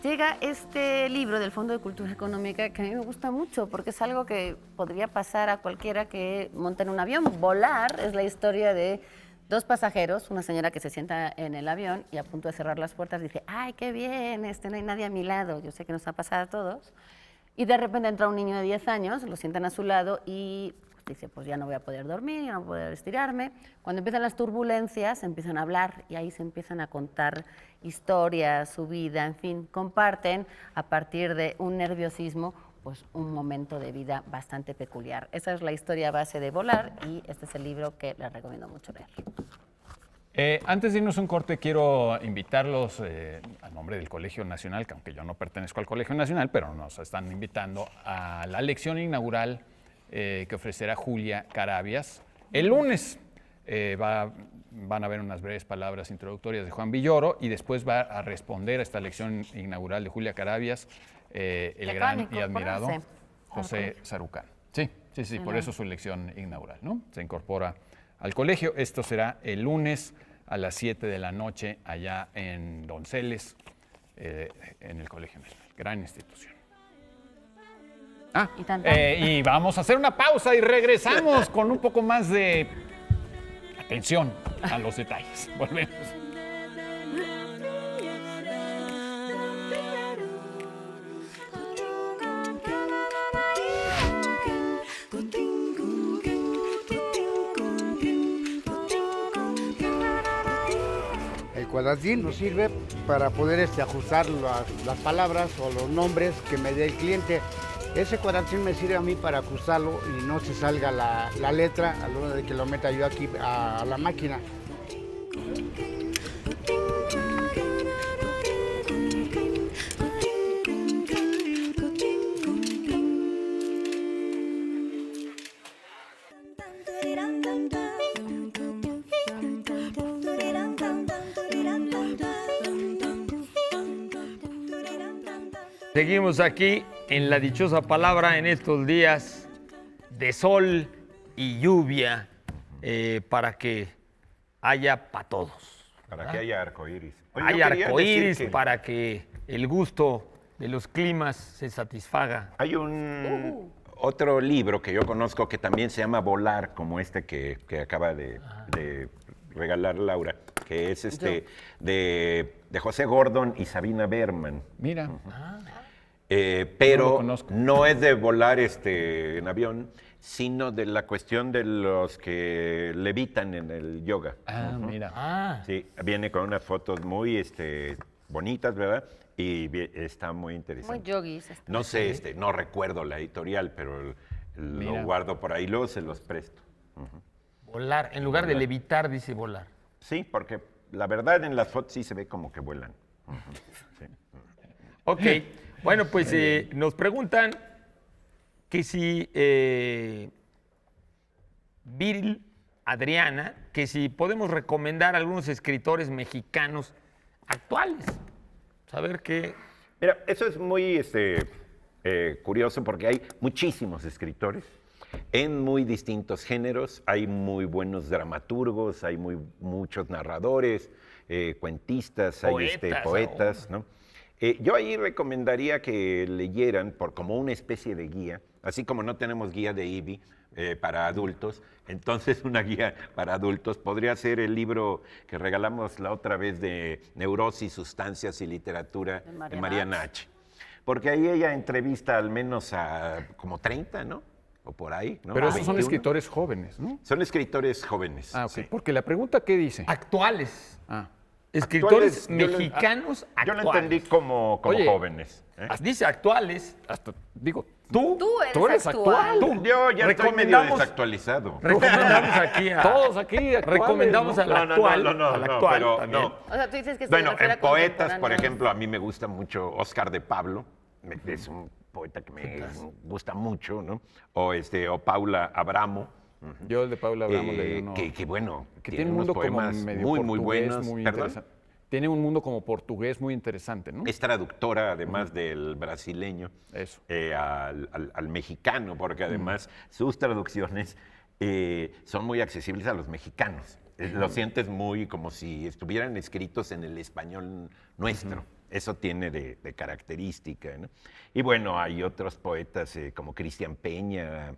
llega este libro del Fondo de Cultura Económica que a mí me gusta mucho porque es algo que podría pasar a cualquiera que monte en un avión. Volar es la historia de dos pasajeros, una señora que se sienta en el avión y a punto de cerrar las puertas dice, ¡ay, qué bien! No hay nadie a mi lado. Yo sé que nos ha pasado a todos. Y de repente entra un niño de 10 años, lo sientan a su lado y dice, pues ya no voy a poder dormir, ya no voy a poder estirarme. Cuando empiezan las turbulencias, empiezan a hablar y ahí se empiezan a contar historias, su vida, en fin, comparten a partir de un nerviosismo, pues un momento de vida bastante peculiar. Esa es la historia base de Volar y este es el libro que les recomiendo mucho leer. Antes de irnos a un corte, quiero invitarlos a nombre del Colegio Nacional, que aunque yo no pertenezco al Colegio Nacional, pero nos están invitando a la lección inaugural que ofrecerá Julia Carabias. El lunes van a haber unas breves palabras introductorias de Juan Villoro y después va a responder a esta lección inaugural de Julia Carabias el gran y admirado José Sarucán. Sí, por eso su lección inaugural, ¿no? Se incorpora al colegio. Esto será el lunes a las 7 de la noche allá en Donceles, en el Colegio Nacional. Gran institución. Y vamos a hacer una pausa y regresamos con un poco más de atención a los detalles. Volvemos. El cuadrantín nos sirve para poder ajustar las palabras o los nombres que me dé el cliente. Ese cuadrantín me sirve a mí para ajustarlo y no se salga la letra a la hora de que lo meta yo aquí a la máquina. Seguimos aquí en la dichosa palabra en estos días de sol y lluvia para que haya para todos. Para que haya arcoíris. Oye, Hay yo quería arcoíris decir que para que el gusto de los climas se satisfaga. hay otro libro que yo conozco que también se llama Volar, como este que acaba de regalar Laura, que es de José Gordon y Sabina Berman. Mira, Pero No lo conozco. no es de volar en avión, sino de la cuestión de los que levitan en el yoga. mira. Sí, viene con unas fotos muy bonitas, ¿verdad? Y está muy interesante. Muy yogis. No sé, no recuerdo la editorial, pero Mira. lo guardo por ahí, luego se los presto. Volar, en lugar de levitar, dice volar. Sí, porque la verdad en las fotos sí se ve como que vuelan. Sí. Ok, bueno, pues nos preguntan que si Viril, Adriana, que si podemos recomendar algunos escritores mexicanos actuales. Saber qué. Mira, eso es muy curioso porque hay muchísimos escritores en muy distintos géneros. Hay muy buenos dramaturgos, hay muchos narradores, cuentistas, hay poetas, ¿no? Yo ahí recomendaría que leyeran como una especie de guía, así como no tenemos guía de IBI para adultos, entonces una guía para adultos podría ser el libro que regalamos la otra vez de Neurosis, Sustancias y Literatura de María Nach. Porque ahí ella entrevista al menos a como 30, ¿no? O por ahí, ¿no? Pero A esos son 21. escritores jóvenes, ¿no? Son escritores jóvenes. Ah, ok. sí. Porque la pregunta, ¿qué dice? Actuales. Ah, Escritores Actuales, mexicanos Yo actuales. lo entendí como Oye, jóvenes. Dice actuales. hasta, digo, Tú Tú eres actual. Yo ya estoy medio Recomendamos- desactualizado. recomendamos aquí a. todos aquí actuales, Recomendamos ¿no? al actual. no, al actual pero también. no. O sea, tú dices que se Bueno, refiere en a poetas, por contemporáneos. ejemplo, a mí me gusta mucho Oscar de Pablo, es un poeta que me gusta mucho, ¿no? O Paula Abramo. Yo el de Paula Abramo leí uno que bueno, que tiene tiene un unos mundo como poemas medio muy portugués, buenos. muy ¿Perdón? interesante. Tiene un mundo como portugués muy interesante, ¿no? Es traductora, además del brasileño, Eso. al mexicano, porque además sus traducciones son muy accesibles a los mexicanos. Lo sientes muy como si estuvieran escritos en el español nuestro. Eso tiene de característica, ¿no? Y bueno, hay otros poetas como Cristian Peña,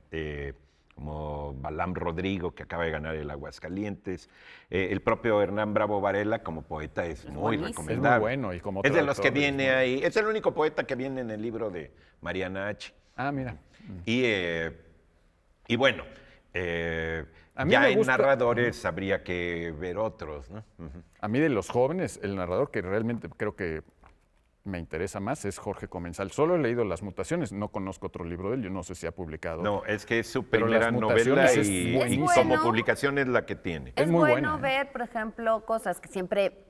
como Balam Rodrigo, que acaba de ganar el Aguascalientes. El propio Hernán Bravo Varela, como poeta, es muy buenísimo. recomendable. Es muy bueno y como Es de los que traductor es viene muy ahí. Es el único poeta que viene en el libro de Mariana H. Ah, mira. Y bueno, A mí ya me en gusta- narradores habría que ver otros, ¿no? Ujú. A mí de los jóvenes, el narrador que realmente creo que me interesa más es Jorge Comensal. Solo he leído Las Mutaciones, no conozco otro libro de él, yo no sé si ha publicado. No, es que es su Pero Las primera novela Mutaciones es y buenísimo. como bueno. publicación es la que tiene. Es Es muy bueno buena, ¿eh? ver, por ejemplo, cosas que siempre,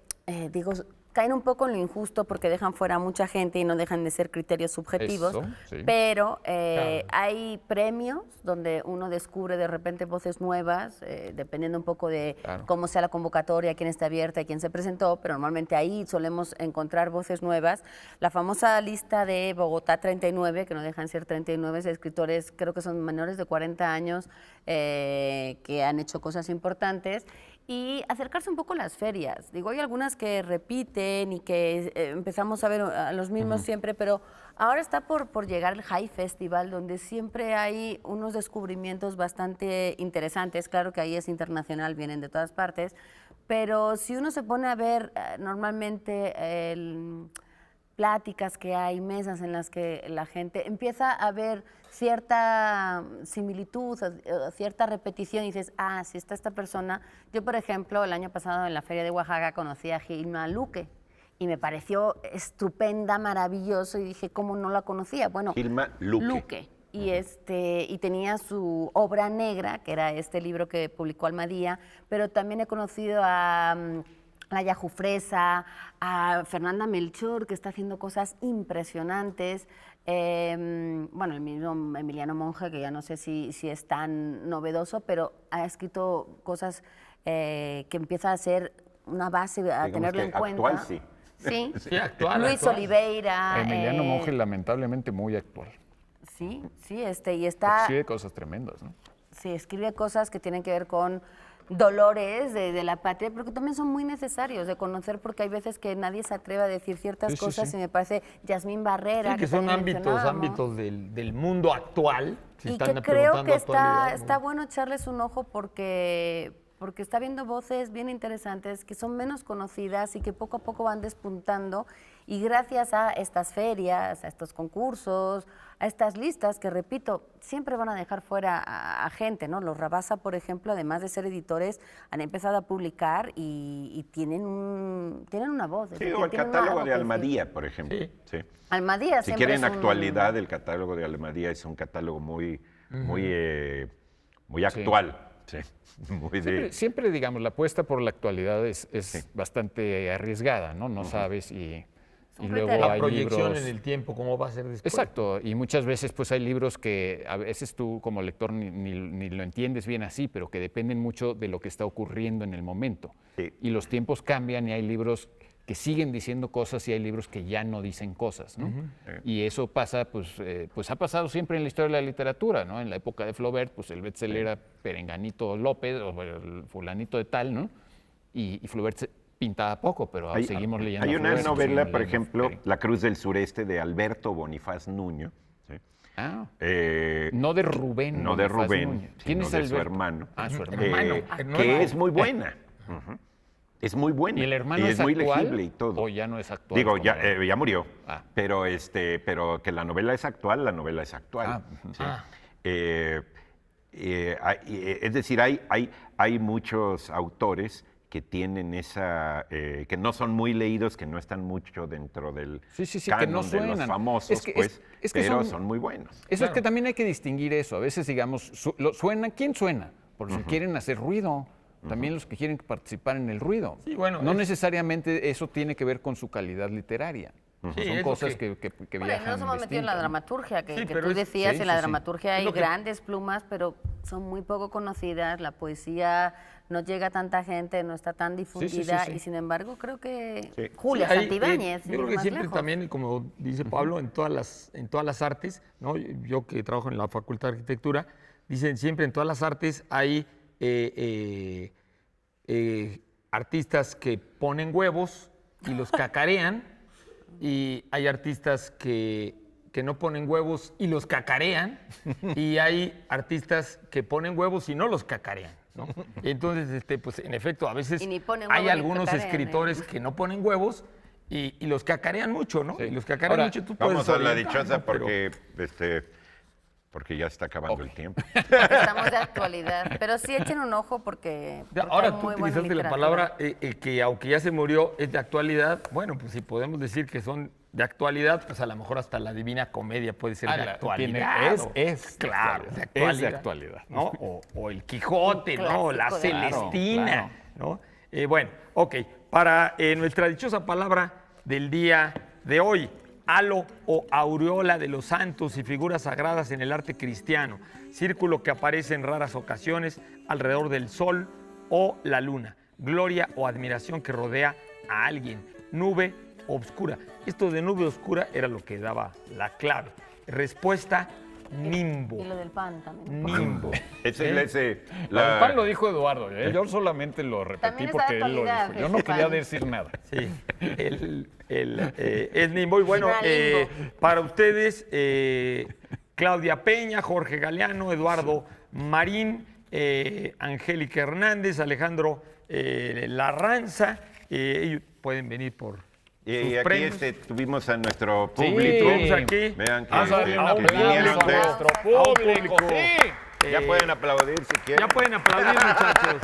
digo, caen un poco en lo injusto porque dejan fuera a mucha gente y no dejan de ser criterios subjetivos. Eso, sí. Pero hay premios donde uno descubre de repente voces nuevas, dependiendo un poco de Claro. cómo sea la convocatoria, quién está abierta y quién se presentó, pero normalmente ahí solemos encontrar voces nuevas. La famosa lista de Bogotá 39, que no dejan ser 39 escritores, creo que son menores de 40 años, que han hecho cosas importantes. Y acercarse un poco a las ferias. Digo, hay algunas que repiten y que empezamos a ver a los mismos siempre, pero ahora está por llegar el High Festival, donde siempre hay unos descubrimientos bastante interesantes. Claro que ahí es internacional, vienen de todas partes, pero si uno se pone a ver normalmente pláticas que hay, mesas en las que la gente empieza a ver cierta similitud, cierta repetición y dices, ah, si está esta persona. Yo, por ejemplo, el año pasado en la Feria de Oaxaca conocí a Gilma Luque y me pareció estupenda, maravilloso y dije, ¿cómo no la conocía? Bueno, Gilma Luque. Luque. Y tenía su obra negra, que era este libro que publicó Almadía, pero también he conocido a Laia Jufresa, a Fernanda Melchor, que está haciendo cosas impresionantes. Bueno, el mismo Emiliano Monge, que ya no sé si es tan novedoso, pero ha escrito cosas que empieza a ser una base, a Digamos tenerlo que en cuenta. actual, sí. Sí. Sí, actual. Luis actual. Oliveira. Emiliano Monge, lamentablemente muy actual. Sí, y está... Sí, de cosas tremendas, ¿no? Sí, escribe cosas que tienen que ver con dolores de la patria, pero que también son muy necesarios de conocer, porque hay veces que nadie se atreve a decir ciertas Sí, sí, cosas, sí. y me parece Yasmín Barrera, Sí, que son también mencionábamos, ámbitos del mundo actual. Si y están que creo preguntando que actualidad, está ¿no? bueno echarles un ojo porque está viendo voces bien interesantes que son menos conocidas y que poco a poco van despuntando, y gracias a estas ferias, a estos concursos, a estas listas que, repito, siempre van a dejar fuera a gente, ¿no? Los Rabasa, por ejemplo, además de ser editores, han empezado a publicar y tienen una voz. es Sí, decir, o el tienen catálogo algo de que decir. Almadía, por ejemplo. Sí. Almadía Si siempre quieren es un- actualidad, el catálogo de Almadía es un catálogo muy actual. Sí. Muy de- Siempre, digamos, la apuesta por la actualidad es bastante arriesgada, ¿no? No sabes y luego criterios. La hay proyección libros... en el tiempo, ¿cómo va a ser después? Exacto, y muchas veces pues hay libros que a veces tú como lector ni lo entiendes bien así, pero que dependen mucho de lo que está ocurriendo en el momento. Sí. Y los tiempos cambian y hay libros que siguen diciendo cosas y hay libros que ya no dicen cosas, ¿no? Y eso pasa, pues ha pasado siempre en la historia de la literatura, ¿no? En la época de Flaubert, pues el bestseller era Perenganito López o el fulanito de tal, ¿no? Y Flaubert pintaba poco, pero seguimos leyendo. Hay a una Flaubert, novela, seguimos por leyendo ejemplo, Flaubert. La Cruz del Sureste, de Alberto Bonifaz Nuño. ¿sí? Ah, Eh, no de Rubén. no de Bonifaz Rubén, Núñez. ¿Quién sino es de su Alberto? hermano. Ah, su hermano. Hermano. Que es muy buena. Ujú. Es muy buena. ¿Y el hermano y es muy actual legible y todo. o ya no es actual? Digo, como ya, la- ya murió. Ah. Pero que la novela es actual, la novela es actual. Ah, ¿sí? Es decir, hay muchos autores que tienen que no son muy leídos, que no están mucho dentro del Sí, que canon no de suenan. los famosos, Es que- pues, es que pero son- son muy buenos. Eso es que también hay que distinguir eso. A veces, digamos, suena, ¿quién suena? Por si quieren hacer ruido. También los que quieren participar en el ruido. Sí, bueno, no es- necesariamente eso tiene que ver con su calidad literaria. Sí, Son es cosas lo que Bueno, viajan nos hemos metido en la distinto, ¿no? dramaturgia, que Sí, que pero tú es- decías, sí, en la sí, sí. dramaturgia Es hay lo que- grandes plumas, pero son muy poco conocidas, la poesía no llega a tanta gente, no está tan difundida, sí. y sin embargo creo que Sí. Julia Sí, hay, Santibáñez, sin yo creo ir que más siempre lejos. también, como dice Pablo, en todas las artes, ¿no? Yo que trabajo en la Facultad de Arquitectura, dicen siempre en todas las artes hay artistas que ponen huevos y los cacarean, y hay artistas que no ponen huevos y los cacarean, y hay artistas que ponen huevos y no los cacarean, ¿no? Entonces, pues en efecto, a veces Y ni ponen hay huevos ni algunos cacarean, escritores que no ponen huevos y los cacarean mucho, ¿no? Sí. Y los cacarean Ahora, mucho, tú puedes Vamos a la orientar, dichosa ¿no? Pero- porque ya está acabando el tiempo. Estamos de actualidad, pero sí echen un ojo porque Ahora hay tú muy buena utilizaste la literatura. palabra que aunque ya se murió es de actualidad. Bueno, pues si podemos decir que son de actualidad, pues a lo mejor hasta la Divina Comedia puede ser de actualidad. es de claro, actualidad. Es de actualidad. ¿no? O el Quijote, Un ¿no? La clásico de- Celestina, ¿no? Bueno, ok. Para nuestra dichosa palabra del día de hoy, halo o aureola de los santos y figuras sagradas en el arte cristiano, círculo que aparece en raras ocasiones alrededor del sol o la luna, gloria o admiración que rodea a alguien, nube oscura. Esto de nube oscura era lo que daba la clave. Respuesta, nimbo. Y lo del pan también. Nimbo. El pan lo dijo Eduardo, ¿eh? Yo solamente lo repetí También está de porque él lo actualidad, dijo. Yo no ese quería pan. decir nada. Sí, es Nimbo. Y bueno, Una Nimbo. para ustedes, Claudia Peña, Jorge Galeano, Eduardo Marín, Angélica Hernández, Alejandro Larranza, ellos pueden venir por Y sus aquí premios. tuvimos a nuestro Sí. público. Vamos aquí. Vean que, Vamos a darle un a un aplauso vinieron a de- nuestro a un público. público. Sí. Ya pueden aplaudir si quieren. Ya pueden aplaudir, muchachos.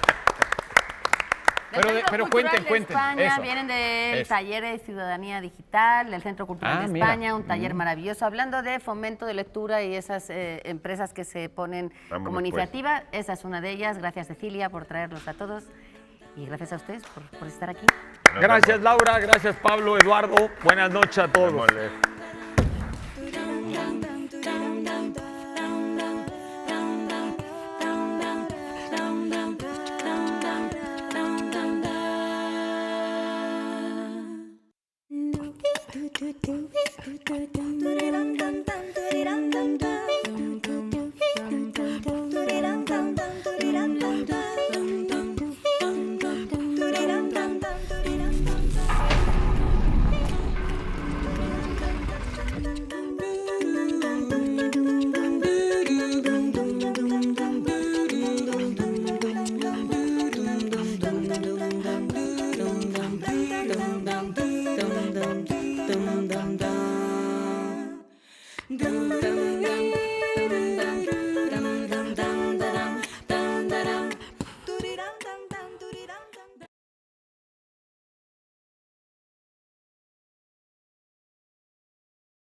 Del Pero Centro cuenten, Cultural de cuenten, España, eso, vienen del eso. taller de Ciudadanía Digital, del Centro Cultural de mira. España, un taller maravilloso, hablando de fomento de lectura y esas empresas que se ponen Vámonos, como pues. iniciativa. Esa es una de ellas. Gracias, Cecilia, por traerlos a todos. Y gracias a ustedes por estar aquí. Nos Gracias, vemos. Laura. Gracias, Pablo, Eduardo. Buenas noches a todos. Démosle. do do do